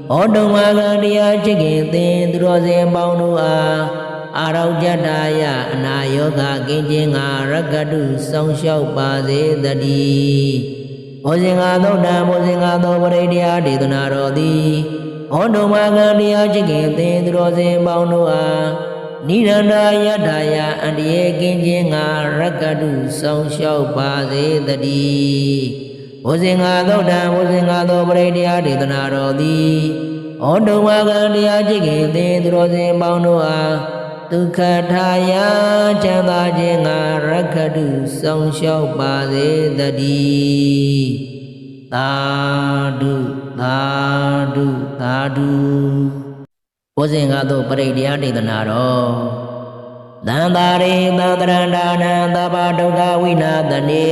ဟောတုံမာကတရားချစ်ခင်သင်သူတော်စင်ပေါင်းတို့အားအာရောဇတာယအနာယောဂကင်းခြင်းငါရကတုစောင့်ရှောက်ပါစေတည်းဘုဇင်္ဂသုတ်တံဘုဇင်္ဂသောပရိတရားဒေသနာတော်သည်ဟောတုံမာကတရားချစ်ခင်သင်သူတော်စင်ပေါင်းတို့အားနိရန္ဒာယထာယအန္တရာယ်ကင်းခြင်းငါရကတုစောင့်ရှောက်ပါစေတည်းဘုဇင်္ဂသုတ်တံဘုဇင်္ဂသောပရိတရားဒေသနာတော်သည်ဟောတုံမာကတရားချစ်ခင်သင်သူတော်စင်ပေါင်းတို့အားဒုက္ခထာယချမ်းသာခြင်းငါရက္ခတုစောင့်ရှောက်ပါစေတည်းသာဓုသာဓုသာဓုဘုဇင်္ဂသောပရိတရားဒေသနာတော်သံသာရိသံတရဏာနံသဗ္ဗဒုက္ခဝိနာသနေ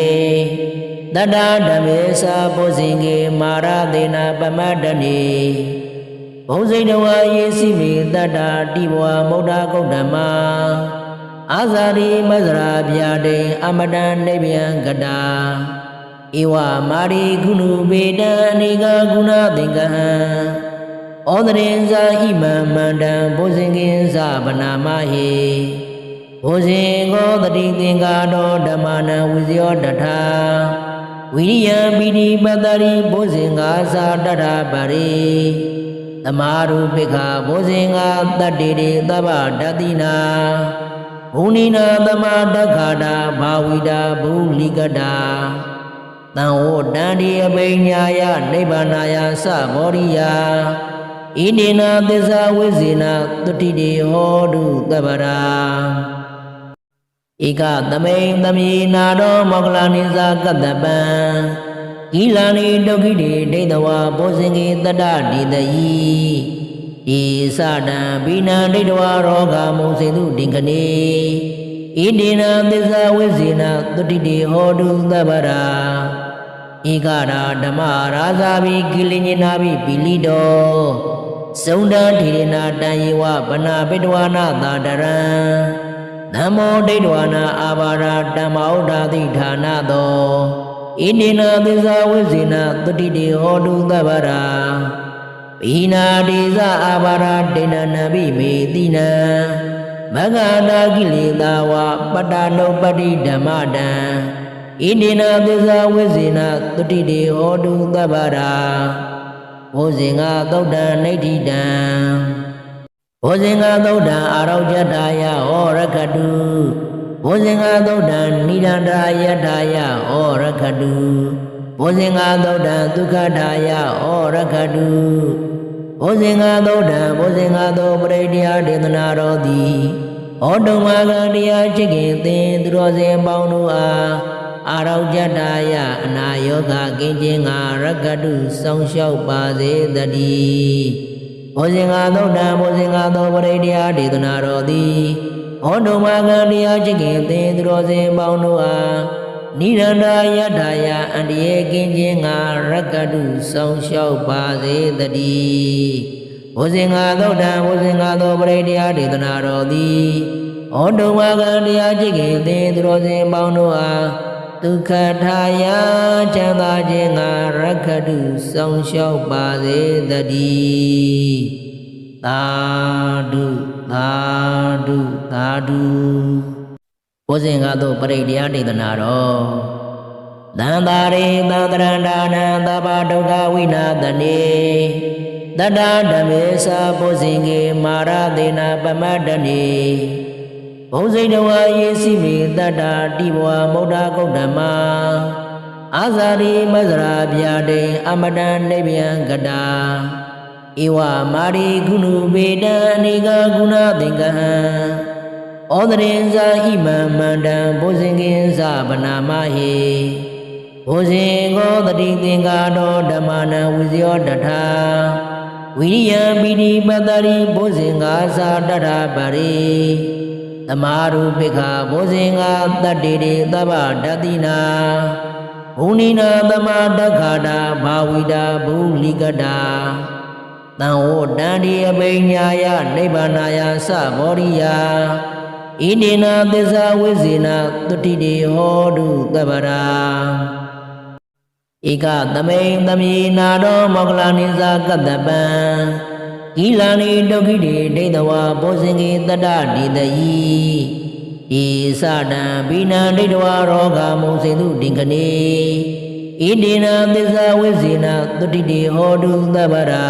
တတ္တဓမ္မေသာဘုဇင်္ဂေမာရသေနပမတ္တနေဘုဇိတဝါယေစီမေတတ္တာတိဘဝမௌဒ္ဒဂௌတမအာဇာရိမဇရာဗျာတိအမတံနိဗ္ဗယံကတာဧဝမာရိကုဏုပေတံအနိကဂုဏသင်္ကဟံဩဒရင်ဇာဣမံမန္တံဘုဇင်ကင်္စဗနာမဟိဘုဇင်ကောတတိသင်္ကာတောဓမ္မနံဝိဇယောတထာဝိရိယံပိတိပတ္တရိဘုဇင်္ဂါသာတထပါရိသမာရုပိခဘုဇင်္ဂတတ္တိတိသဗ္ဗဒတိနာဘုနိနာသမတက္ခတာဘာဝိတာဘုလိကတာတံဝတန္တိအပိညာယနိဗ္ဗာနာယသဘောရိယာဣတိနာသစ္စာဝိဇေနတုတိတိဟောတုသဗ္ဗရာဧကသမိန်သမိနာတော်မောကလနိဇာကတ္တပံဂီလာနိဒုက္ခိတိဒိဋ္ဌဝါဘောဇင်ကေတတ္တတိတယိဤသတံဘိနံဒိဋ္ဌဝါရောဂမုံစေတုဒိင်္ဂနေဣတိနာသစ္စာဝိဇေနတုတိတိဟောတုသဗ္ဗရာဧကရာဓမ္မရာဇာဘိကိလိညနာဘိပိလိတောသုန္ဒထေရနာတံယေဝဗနာပိတဝါနာသာတရံနမောဒိဋ္ဌဝါနာအာဘာရာဓမ္မောဒာတိဌာနသောဣတိနာသစ္စာဝိဇေနတုတိတိဟောတုသဗ္ဗရာဘိနာတိဇအာဘာရာဒေနနဘိမေတိနံမ မဂ္ဂနာကိလေသာဝပတ္တနုပတ္တိဓမ္မတံဣတိနာသစ္စာဝိဇေနသုတိတေဟောတုသဗ္ဗရာဘောဇင်္ဂသုတ်တံနိဋ္ဌိတံဘောဇင်္ဂသုတ်တံအာရောကြတာယဟောရခတုဘောဇင်္ဂသုတ်တံနိဒန္တာယထာယဟောရခတုဘောဇင်္ဂသုတ်တံဒုက္ခထာယဟောရခတုဘောဇင်္ဂသုတ်တံဘောဇင်္ဂသောပရိတ္တဒေသနာတော်သည်ဟောတုံမာကံတရားချစ်ခင်သင်သူတော်စင်ပေါင်းတို့အားအာရောကြတာယအနာယောဂကင်းခြင်းငါရကတုစောင့်ရှောက်ပါစေတည်းဘောဇင်္ဂသုတ်တံဘောဇင်္ဂသောပရိတ္တဒေသနာတော်သည်ဟောတုံမာကံတရားချစ်ခင်သင်သူတော်စင်ပေါင်းတို့အားနိရန္တာယထာယအန္တရာယ်ကင်းခြင်းငါရကတုစောင့်ရှောက်ပါစေတည်းဘောဇင်္ဂသုတ်တံဘောဇင်္ဂသောပရိတ္တဒေသနာတော်သည်ဟောတုံမာကံတရားချစ်ခင်သင်သူတော်စင်ပေါင်းတို့အားဒုက္ခထာယချမ်းသာခြင်းငါရကတုစောင့်ရှောက်ပါစေတည်းသာဓုသာဓုသာဓုဘောဇင်္ဂသောပရိတ္တဒေသနာတော်သံသာရိသံတရဏဒါနံသဗ္ဗဒုက္ခဝိနာသနေတတ္တဓမ္မေသဘောဇင်္ဂေမာရသေနပမတ္တနေဘုံစိတ်တော်ယေစီမေတတ္တာတိဘဝမௌဒ္ဒဂုတ်ဓမ္မာအာဇာရိမဇရာဗျာတိအမတံနိဗ္ဗယံကတာဧဝမာရိကုဏုပေတံအနိကဂုဏသင်္ကဟံဩဒရင်ဇာဣမံမန္တံဘုဇင်္ဂင်္စဗနာမဟိဘုဇင်္ဂောတတိသင်္ကာတောဓမ္မနံဝိဇယောတထာဝိရိယံပိတိပတ္တရိဘုဇင်္ဂာသာတထပရိသမာရုပိခဘုဇင်္ဂတတ္တိရေသဗ္ဗဒတိနာဘုဏိနာသမတက္ခတာဘာဝိတာဘုလိကတာတံဝတန္တိအပိညာယနိဗ္ဗာနာယသဘောရိယဣတိနာသစ္စာဝိဇေနသုတိတေဟောတုသဗ္ဗရာဧကသမိန်သမေနာတောမောကလနိဇာကတ္တပံဂီလာနိဒုက္ခိတေဒိဋ္ဌဝါဘောဇင်္ဂေတတ္တဒီတယီဤသတံဘိနံဒိဋ္ဌဝါရောဂမုံစေတုဒင်္ဂနေဣတိနာသစ္စာဝိဇေနသုတိတေဟောတုသဗ္ဗရာ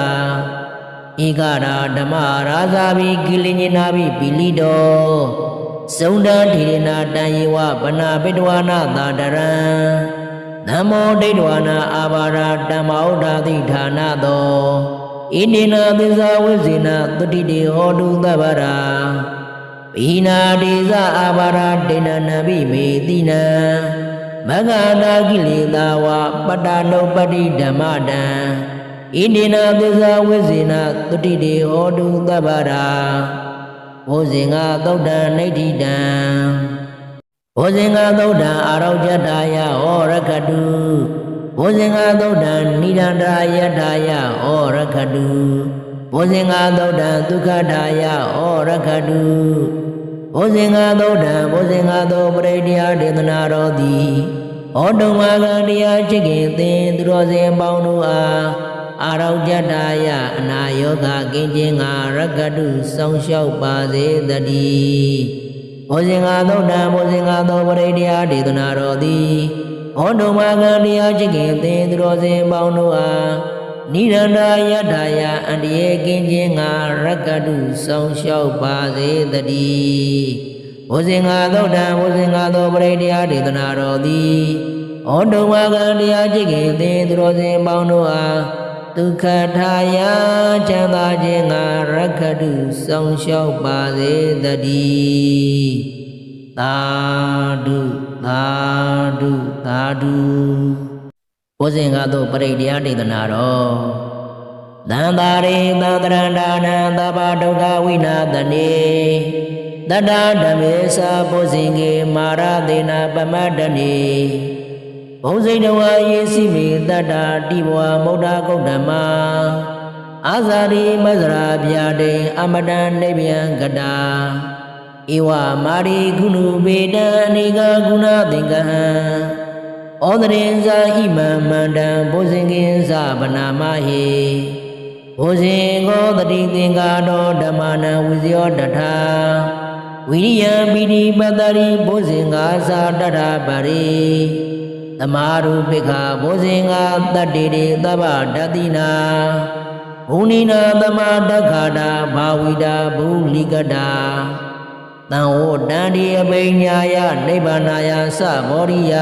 ဧကရာဓမ္မရာဇာဘိကိလိညိနာဘိပိလိတောသုန္ဒထေရနာတံယေဝဗနာပိတဝါနာသာတရံနမောဒိဋ္ဌဝါနာအာဘာရာတမ္မောဒာတိဌာနသောဣတိနာသစ္စာဝိဇေနသုတိတေဟောတုသဗ္ဗရာဘိနာတိဇအာဘာရာတေနနဘိမေတိနံမဂ္ဂနာကိလေသာဝပတ္တနုပတ္တိဓမ္မတံဣတိနာသစ္စာဝိဇေနသုတိတေဟောတုသဗ္ဗရာဘောဇင်္ဂသုတ်တံနိဋ္ဌိတံဘောဇင်္ဂသုတ်တံအာရောကြတာယဟောရခတုဘောဇင်္ဂသုတ်တံနိဒန္တာယထာယဟောရခတုဘောဇင်္ဂသုတ်တံဒုက္ခထာယဟောရခတုဘောဇင်္ဂသုတ်တံဘောဇင်္ဂသောပရိတ္တဒေသနာတော်သည်ဟောတုံမာကံတရားချစ်ခင်သင်သူတော်စင်ပေါင်းတို့အားအာရောကြတာယအနာယောဂကင်းခြင်းငါရကတုစောင့်ရှောက်ပါစေတည်းဘောဇင်္ဂသုတ်တံဘောဇင်္ဂသောပရိတ္တဒေသနာတော်သည်ဟောတုံမာကံတရားချစ်ခင်သင်သူတော်စင်ပေါင်းတို့အားနိရန္တာယထာယအန္တရာယ်ကင်းခြင်းငါရကတုစောင့်ရှောက်ပါစေတည်းဘောဇင်္ဂသုတ်တံဘောဇင်္ဂသောပရိတ္တဒေသနာတော်သည်ဟောတုံမာကံတရားချစ်ခင်သင်သူတော်စင်ပေါင်းတို့အားဒုက္ခထာယချမ်းသာခြင်းငါရကတုစောင့်ရှောက်ပါစေတည်းသာဓုသာဓုသာဓုဘောဇင်္ဂသောပရိတ္တဒေသနာတော်သံသာရိသံတရဏဒါနံသဗ္ဗဒုက္ခဝိနာသနေတတ္တဓမ္မေသဘောဇင်္ဂေမာရသေနပမတ္တနေဘုံစိတ်တော်ယေစီမေတတ္တာတိဘဝမௌဒ္ဒဂုတ်ဓမ္မာအာဇာရိမဇရာဗျာတိအမတံနိဗ္ဗယံကတာဧဝမာရိကုဏုပေတံအနိကဂုဏသင်္ကဟံဩဒရင်ဇာဣမံမန္တံဘုဇင်္ဂင်္စဗနာမဟိဘုဇင်္ဂောတတိသင်္ကာတောဓမ္မနံဝိဇယောတထာဝ ဝိရိယပိတိပတ္တိဘုဇင်္ဂါသာတတပါရိသမာရုပိခဘုဇင်္ဂါတတ္တိရေသဗ္ဗဓတ္တိနာဘုနိနာသမတက္ခတာဘာဝိတာဘုလိကတာတံဝတန္တိအပိညာယနိဗ္ဗာနာယသဘောရိယ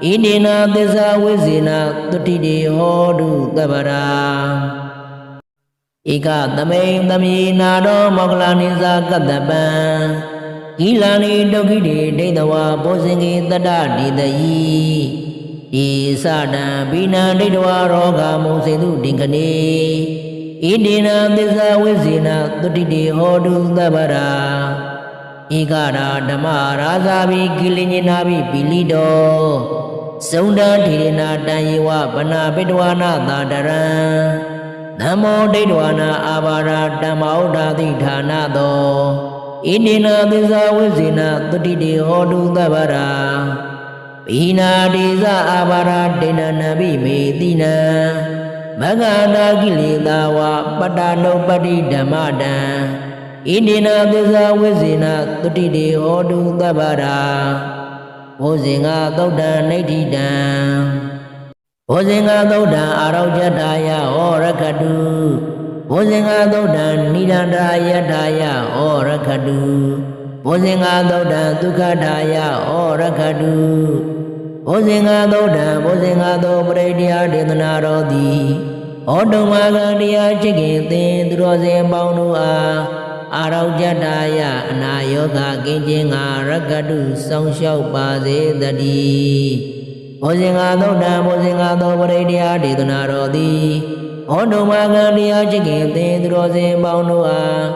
ဣတိနာသစ္စာဝိဇေနတုတိတေဟောတုသဗ္ဗရာဧကသမိန်သမိနာတောမောကလနိသကတ္တပံဂီလာနိဒုက္ခိတေဒိဋ္ဌဝါဘောဇင်ကေတတ္တဒီတယိဤသတံဘိနံဒိဋ္ဌဝါရောဂမုံစေတုဒင်္ဂနေဣတိနာသစ္စာဝိဇေနတုတိတေဟောတုသဗ္ဗရာဧကရာဓမ္မရာဇာဘိကိလိညနာဘိပိလိတောသုန္ဒထေရနာတံယေဝဗနာပိတဝနာသာတရံနမောဒိဋ္ဌဝနာအာဘာရာဓမ္မောဒာတိဌာနသောဣတိနာသစ္စာဝိဇေနတုတိတေဟောတုသဗ္ဗရာဘိနာတိဇအာဘာရာဒေနနဘိမေတိနံမဂ္ဂနာကိလေသာဝပတ္တနုပတ္တိဓမ္မတံဣတိနာသစ္စာဝိဇေနတုတိတေဟောတုသဗ္ဗရာဘောဇင်္ဂသုတ်တံနိဋ္ဌိတံဘောဇင်္ဂသုတ်တံအာရောကြတာယဟောရခတုဘောဇင်္ဂသုတ်တံနိဒန္တာယထာယဟောရခတုဘောဇင်္ဂသုတ်တံဒုက္ခထာယဟောရခတုဘောဇင်္ဂသုတ်တံဘောဇင်္ဂသောပရိတရားဒေသနာတော်သည်ဟောတုံမာကတရားချစ်ခင်သင်သူတော်စင်ပေါင်းတို့အားအာရောကြတာယအနာယောဂကင်းခြင်းငါရကတုစောင့်ရှောက်ပါစေတည်းဘောဇင်္ဂသုတ်တံဘောဇင်္ဂသောပရိတရားဒေသနာတော်သည်ဟောတုံမာကတရားချစ်ခင်သင်သူတော်စင်ပေါင်းတို့အား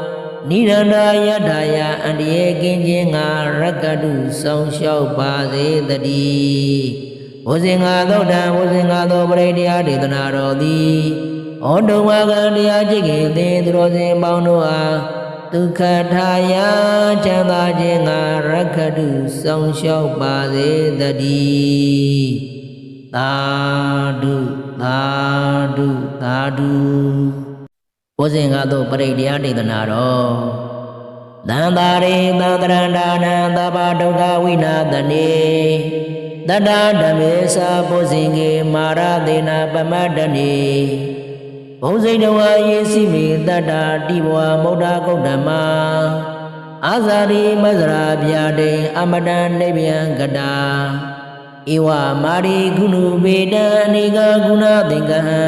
နိရန္တာယထာယအန္တရာယ်ကင်းခြင်းငါရကတုစောင့်ရှောက်ပါစေတည်းဘောဇင်္ဂသုတ်တံဘောဇင်္ဂသောပရိတရားဒေသနာတော်သည်ဟောတုံမာကတရားချစ်ခင်သင်သူတော်စင်ပေါင်းတို့အားဒုက္ခထာယချမ်းသာခြင်းငါရခတုစောင့်ရှောက်ပါစေတည်းသာဓုသာဓုသာဓုဘောဇင်္ဂသောပရိတရားဒေသနာတော်သံသာရိသံတရန္တာနံသဗ္ဗဒုက္ခဝိနာသနေတတ္တဓမ္မေသဘောဇင်္ဂေမာရသေနပမတ္တနေဘုံစိတ်တော်ယေစီမေတတ္တာတိဘဝမௌဒ္ဒဂௌတမအာဇာရိမဇရာဗျာတိအမတံနိဗ္ဗယံကတာဧဝမာရိကုဏုပေတံအနိကကုဏသင်္ကဟံ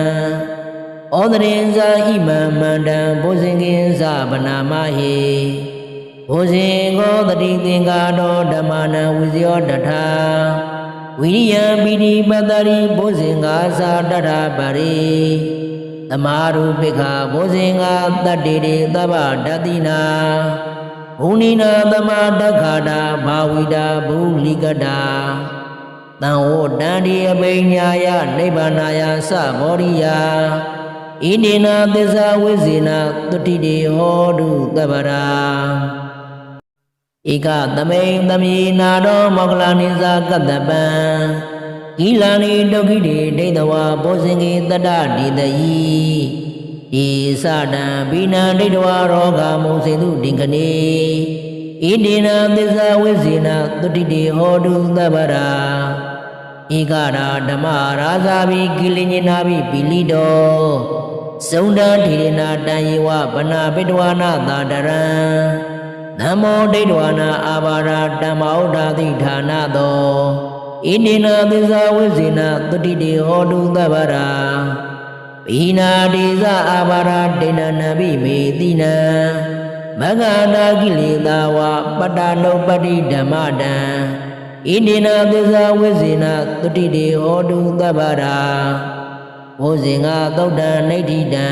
ဩဒရင်ဇာဣမံမန္တံဘုဇင်္ဂင်္စဗနာမဟိဘုဇင်္ဂောတတိသင်္ကာတောဓမ္မနံဝိဇယောတထာဝိရိယပိတိပတ္တိဘုဇင်္ဂါသာတတပါရိသမာရုပိခဘောဇင်္ဂတတ္တိရေသဗ္ဗဓတ္တိနာဘုနိနာသမတက္ခတာဘာဝိတာဘုလိကတာတံဝတန္တိအပိညာယနိဗ္ဗာနာယသဘောရိယဣတိနာသစ္စာဝိဇေနတုတိတေဟောတုသဗ္ဗရာဧကသမိန်သမိနာတောမောကလနိသကတ္တပံဂီလာနိဒုက္ခိတေဒိဋ္ဌဝါဘောဇင်္ဂေတတ္တဒီတယိဤသတံဘိနံဒိဋ္ဌဝါရောဂမုံစေတုဒင်္ဂနေဣတိနာသစ္စာဝိဇေနတုတိတေဟောတုသဗ္ဗရာဧကရာဓမ္မရာဇာဘိကိလိညနာဘိပိလိတောသုန္ဒထေရနာတံယေဝဗနာပိတဝနာသာတရံနမောဒိဋ္ဌဝနာအာဘာရာဓမ္မောဒာတိဌာနသောဣတိနာသစ္စာဝိဇေနတုတိတေဟောတုသဗ္ဗရာဘိနာတိဇအာဘာရာဒေနနဘိမေတိနံမဂ္ဂနာကိလေသာဝပတ္တနုပတ္တိဓမ္မတံဣတိနာသစ္စာဝိဇေနတုတိတေဟောတုသဗ္ဗရာဘောဇင်္ဂသုတ်တံနိဋ္ဌိတံ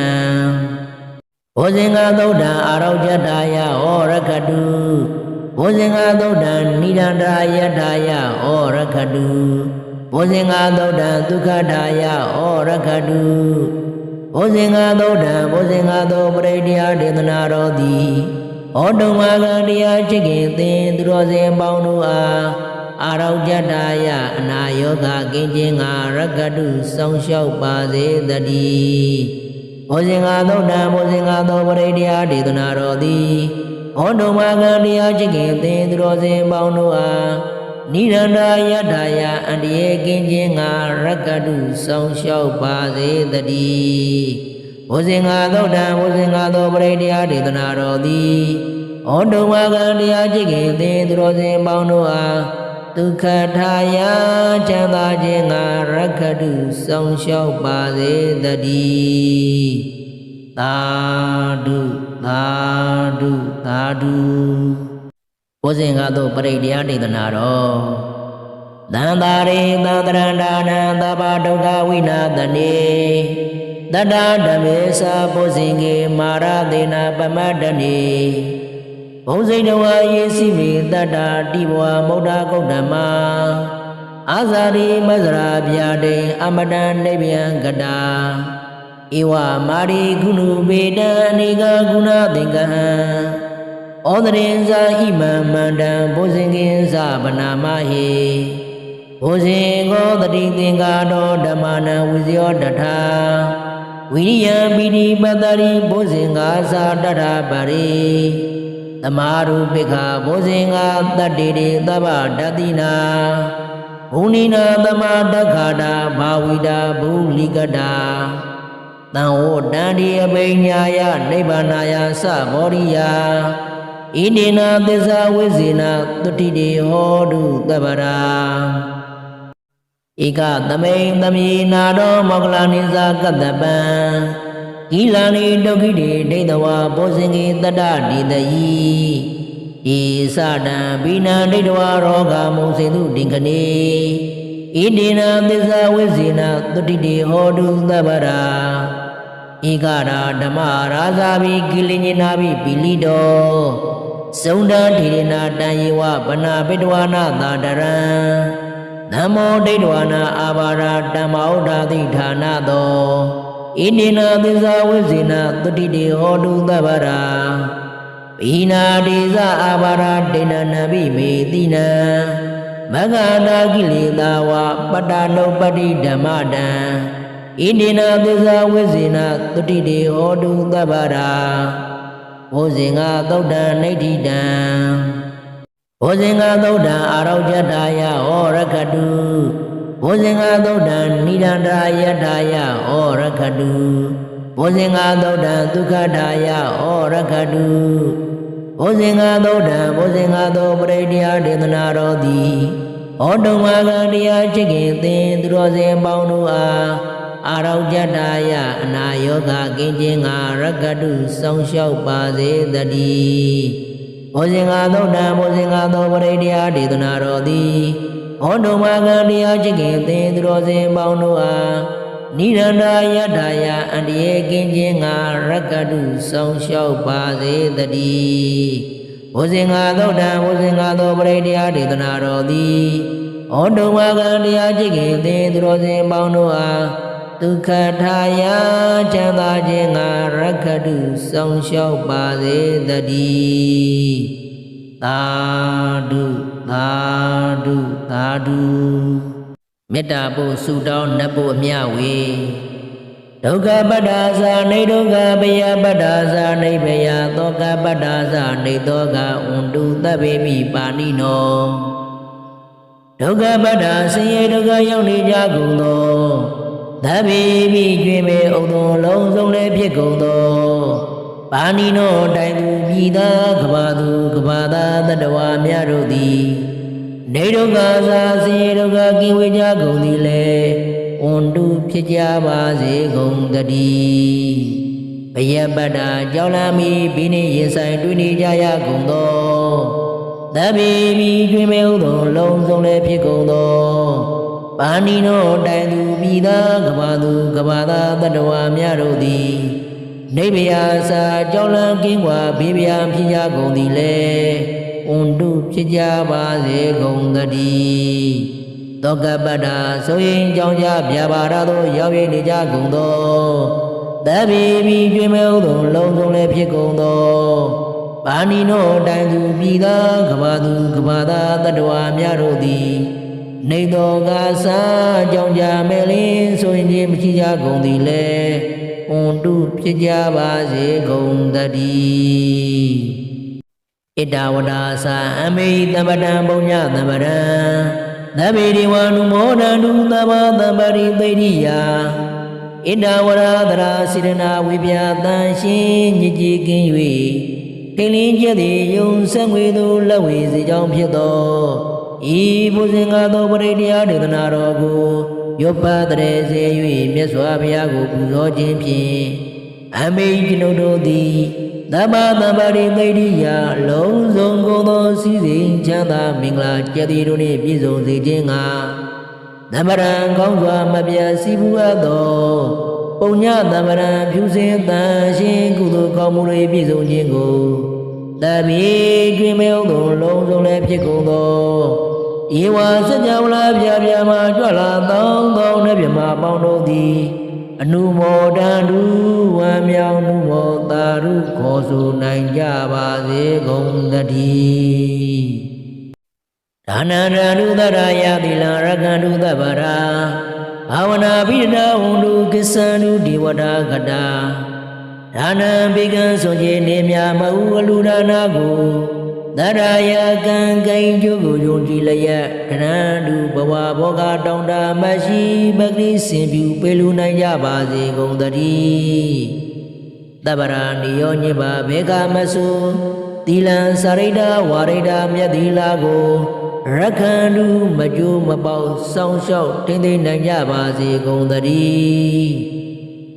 ဘောဇင်္ဂသုတ်တံအာရောကြတာယဟောရခတုဘောဇင်္ဂသုတ်တံနိဒန္တာယထာယဟောရခတုဘောဇင်္ဂသုတ်တံဒုက္ခထာယဟောရခတုဘောဇင်္ဂသုတ်တံဘောဇင်္ဂသောပရိတရားဒေသနာတော်သည်ဟောတုံမာကတရားချစ်ခင်သင်သူတော်စင်ပေါင်းတို့အားအာရောကြတာယအနာယောဂကင်းခြင်းငါရကတုစောင့်ရှောက်ပါစေတည်း ဘောဇင်္ဂသုတ်တံဘောဇင်္ဂသောပရိတရားဒေသနာတော်သည်ဩဒုမကံတရားချစ်ခင်သင်သူတော်စင်ပေါင်းတို့အားနိရန္ဒာယထာယအန္တရာယ်ကင်းခြင်းငါရက္ကတုဆောင်လျှောက်ပါစေတည်းဘောဇင်္ဂသုတ်တံဘောဇင်္ဂသောပရိတရားဒေသနာတော်သည်ဩဒုမကံတရားချစ်ခင်သင်သူတော်စင်ပေါင်းတို့အားဒုက္ခထာယချမ်းသာခြင်းငါရက္ခတုဆောင်လျှောက်ပါစေတည်းသာဓုသာဓုသာဓုဘောဇင်္ဂသောပရိတရားဒေသနာတော်သံသာရိသံတရဏဒါနံသဗ္ဗဒုက္ခဝိနာသနေတတ္တဓမ္မေသဘောဇင်္ဂေမာရသေနပမတ္တနေဘုံစိတ်တဝါယေစီမေတတ္တာတိဘဝမௌဒ္ဒဂုတ်ဓမ္မာအာဇာရိမဇရာဗျာတိအမတံနိဗ္ဗယံကတာဧဝမာရိကုဏုပေတံအနိကဂုဏသင်္ကဟံဩဒရင်ဇာဣမံမန္တံဘုဇင်္ဂင်္စဗနာမဟိဘုဇင်္ဂောတတိသင်္ကာတောဓမ္မနံဝိဇယောတထာဝိရိယံပိတိပတ္တရိဘုဇင်္ဂာသာတထပရိသမာရုပိခဘုဇင်္ဂာတတ္တိရိသဗ္ဗဒတိနာဘုဏိနာသမတက္ခတာဘာဝိတာဘုလိကတာတံဝတန္တိအပိညာယနိဗ္ဗာနာယသဘောရိယဣတိနာသစ္စာဝိဇေနသုတိတေဟောတုတပ္ပရာဧကသမိန်သမေနာတောမောကလနိဇာကတ္တပံဂီလာနိဒုက္ခိတေဒိဋ္ဌဝါဘောဇင်္ဂေတတ္တဒီတယိဤသတံဘိနံဒိဋ္ဌဝါရောဂမုံစေတုဒိင်္ဂနေဣတိနာသစ္စာဝိဇေနသုတိတေဟောတုတပ္ပရာဧကရာဓမ္မရာဇာဘိကိလိညိနာဘိပိလိတောသုန္ဒထေရနာတံယေဝဗနာပိတဝါနာသာတရံနမောဒိဋ္ဌဝါနာအာဘာရာတမ္မောဒာတိဌာနသောဣတိနာသစ္စာဝိဇေနသုတိတေဟောတုတပ္ပရာဘိနာတိဇအာဘာရာတေနနဘိမေတိနံမဂ္ဂနာကိလေသာဝပတ္တနုပတ္တိဓမ္မတံဣတိနာသစ္စာဝိဇေနသုတိတေဟောတုတပ္ပရာဘောဇင်္ဂသုတ်တံနိဋ္ဌိတံဘောဇင်္ဂသုတ်တံအာရောဇတာယဟောရခတုဘောဇင်္ဂသုတ်တံနိဒန္တာယထာယဟောရခတုဘောဇင်္ဂသုတ်တံဒုက္ခထာယဟောရခတုဘောဇင်္ဂသုတ်တံဘောဇင်္ဂသောပရိတရားဒေသနာတော်သည်ဩဒုမကံတရားချစ်ခင်သင်သူတော်စင်ပေါင်းတို့အားအာရောဇတာယအနာယောဂကင်းခြင်းငါရက္ကတုဆောင်လျှောက်ပါစေတည်းဘောဇင်္ဂသုတ်တံဘောဇင်္ဂသောပရိတရားဒေသနာတော်သည်ဩဒုမကံတရားချစ်ခင်သင်သူတော်စင်ပေါင်းတို့အားနိရန္ဒာယထာယအန္တရာယ်ကင်းခြင်းငါရက္ကတုဆောင်လျှောက်ပါစေတည်းဘောဇင်္ဂသုတ်တံဘောဇင်္ဂသောပရိတရားဒေသနာတော်သည်ဩဒုမကံတရားချစ်ခင်သင်သူတော်စင်ပေါင်းတို့အားဒုက္ခထာယချမ်းသာခြင်းငါရက္ခတုဆောင်လျှောက်ပါစေတည်းသာဓုသာဓုသာဓုမေတ္တာပို့ဆုတောင်းနှပ်ဖို့အမျှဝေဒုက္ခပတ္တာဇာနေဒုက္ခဘယပတ္တာဇာနေဘယသောကပတ္တာဇာနေသောကဝန္တုသဗ္ဗေမိပါဏိနောဒုက္ခပတ္တာဆင်းရဲဒုက္ခရောက်နေကြကုန်သောသဗ္ဗေမိကျွေးမဲ့ဥသောလုံးစုံလည်းဖြစ်ကုန်သောပါဏိနောတိုင်သူပြည်သားကဘာသူကဘာသာတတဝါများတို့သည်နေဒုက္ခသာဆင်းရဲဒုက္ခကင်းဝေးကြကုန်သည်လေဝန္တုဖြစ်ကြပါစေကုန်တည်းဘယပတ္တာကြောင့်လာမီဘိနေရင်ဆိုင်တွေ့နေကြရကုန်သောသဗ္ဗေမိကျွေးမဲ့ဥသောလုံးစုံလည်းဖြစ်ကုန်သောပါဏိနောတိုင်သူပြည်သားကဘာသူကဘာသာတတဝါများတို့သည်နိဗ္ဗာန်စာကြောင့်လန်းကင်းကွာဘေးဗျာဖြစ်ကြကုန်သည်လေဝန္တုဖြစ်ကြပါစေကုန်တည်းသောကပတ္တာဆိုရင်ကြောင့်ကြပြပါရသောရောက်ရနေကြကုန်သောသဗ္ဗေမိကျွေးမဲ့ဥသောလုံးစုံလည်းဖြစ်ကုန်သောပါဏိနောတိုင်သူပြည်သားကဘာသူကဘာသာတတဝါများတို့သည်နေသောကသာကြောင့်ကြမဲ့လင်းဆိုရင်ချင်းမရှိကြကုန်သည်လေဝ ပွန်တုဖြစ်ကြပါစေကုန်သတည်းဣတဝဒါသာအမိသမ္ပတံပုညသမ္ပတံသဗ္ဗေဒေဝနုမောဒန္တုသဗ္ဗသမ္ပရိသိရိယဣတဝရသရာစေရနာဝိပြတံရှင်ညစ်ကြေးကင်း၍ထိန်လင်းကျက်သည်ယုံဆက်ငွေသို့လက်ဝေစေကြောင်းဖြစ်သောဤဘုဇင်္ဂသောပရိတရားဒေသနာတော်ကိုရွတ်ပတ်တရေစေ၍မြတ်စွာဘုရားကိုပူဇော်ခြင်းဖြင့်အမိန်ကျွန်ုပ်တို့သည်သမ္မာသမ္ပါရိသိရိယလုံးစုံကုန်သောစည်းစိမ်ချမ်းသာမင်္ဂလာကျက်သည်တို့နှင့်ပြည့်စုံစေခြင်းငှာသမ္ပရံကောင်းစွာမပြတ်စီးပူအပ်သောပုညသမ္ပရံဖြူစင်တန်ရှင်ကုသိုလ်ကောင်းမှုတွေပြည့်စုံခြင်းကိုတပိတွင်မဲသောလုံးစုံလည်းဖြစ်ကုန်သောဧဝစကြဝဠာပြပြမှာကြွလာသောနှပြမပေါင်းတို့သည်အနုမောဒန္တုဝံမြောင်နုမောတာရုခေါ်ဆိုနိုင်ကြပါစေကုန်သတည်းဒါနန္တနုသရယသီလရကန္တုသဗ္ဗရာဘာဝနာပိဒာဝန္တုကိစ္ဆန္တုဒေဝတာကတာဒါနံဘေကံဆုံးခြင်းနေမြမဟုအလူဒါနာကိုသရယကံကိဉ္ကျုကိုယုံကြည်လျက်ကရန္တုဘဝဘောဂတောင်းတမရှိပဂိစင်ပြူပေလူနိုင်ကြပါစေကုန်သတည်းသဗ္ဗရာနိယောညိပါဘေကမဆုသီလံစာရိဒဝါရိဒမြတ်သီလာကိုရခန္တုမကြိုးမပေါက်စောင်းလျှောက်ထိမ့်သိမ့်နိုင်ကြပါစေကုန်သတည်း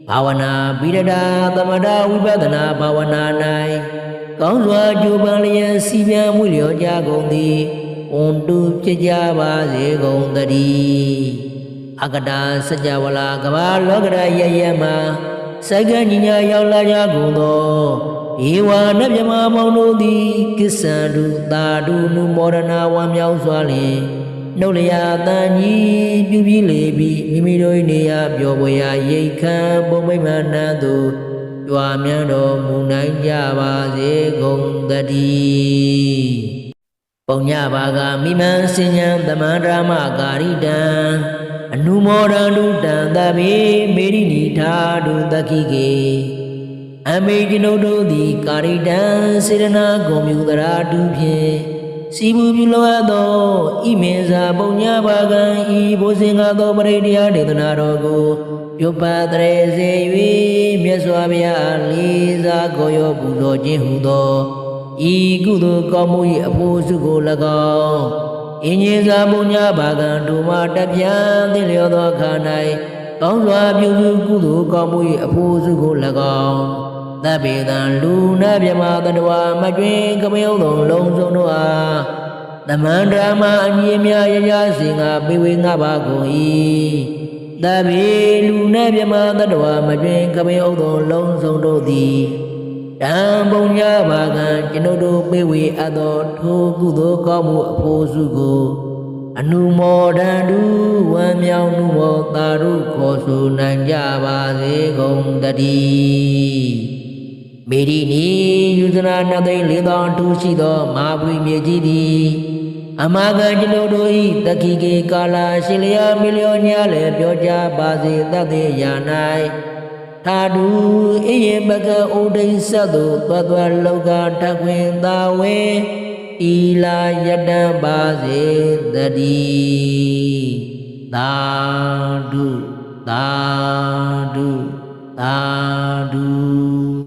ဘာဝနာပိရဒာသမထဝိပဿနာဘာဝနာ၌ကောင်းစွာကြိုးပမ်းလျက်စီပြန်မှုလျော်ကြကုန်သည်ပွန်တုဖြစ်ကြပါစေကုန်သတည်းအကတာစကြဝဠာကမ္ဘာလောကရရရမှာစိုက်ကညီညာရောက်လာကြကုန်သောဧဝနဗျမမောင်တို့သည်ကိစ္ဆန္တုသာဓုနုမောဒနာဝံမြောက်စွာလျင်နှုတ်လျာတန်ကြီးပြူပြီးလေပြီးမိမိတို့နေရာပျော်ပွဲရာရိတ်ခမ်းပုံမိမနန်းသို့ကြွားမြန်းတော်မူနိုင်ကြပါစေကုန်သတည်းပုံညဘာကမိမန်စဉ္ညာသမန္တရာမကာရိတံအနုမောဒန္တုတံသဗ္ဗေမေရိနိထာတုသက္ခိကေအမိကျွန်ုပ်တို့သည်ကာရိတံစေရနာဂုံမြူသရာတုဖြင့်စီမူပြုလောအပ်သောဣမေဇာပုံညဘာကံဤဘုဇင်္ဂသောပရိတရားဒေသနာတော်ကိုပြုပတ်တရေစေ၍မြတ်စွာဘုရားလေးစားကိုရောပူဇော်ခြင်းဟူသောဤကုသိုလ်ကောင်းမှု၏အဖို့စုကို၎င်းအင်းကြီးစာပုံညဘာကံတို့မှတပြားသိလျော်သောခါ၌ကောင်းစွာပြုစုကုသိုလ်ကောင်းမှု၏အဖို့စုကို၎င်းသဗ္ဗေတံလူနာမြမတတဝမကျွင်ကမယုံသောလုံးစုံတို့အားသမန္တရာမအညီအမြရရစီငါပေဝေငါပါကုန်၏သဗ္ဗေလူနာမြမတတဝမကျွင်ကမယုံသောလုံးစုံတို့သည်တံပုံညပါကံကျွန်ုပ်တို့ပေဝေအပ်သောထိုကုသိုလ်ကောင်းမှုအဖို့စုကိုအနုမောဒန္တုဝံမြောင်နုမောတာရုခေါ်ဆိုနိုင်ကြပါစေကုန်သတည်းမေရိနီယူဇနာနသိလေသောထူရှိသောမဟာပရိမြေကြီးသည်အမဂန်ကျွန်ုပ်တို့၏တက္ခိကေကာလရှင်လျာမီလျောညာလည်းပြောကြပါစေတတ်သေးရာ၌ထာဒုအေယပကဩဒိသတုသွားသွားလောကထခွင်သာဝေဤလာယတံပါစေတည်းသာဓုသာဓုသာဓု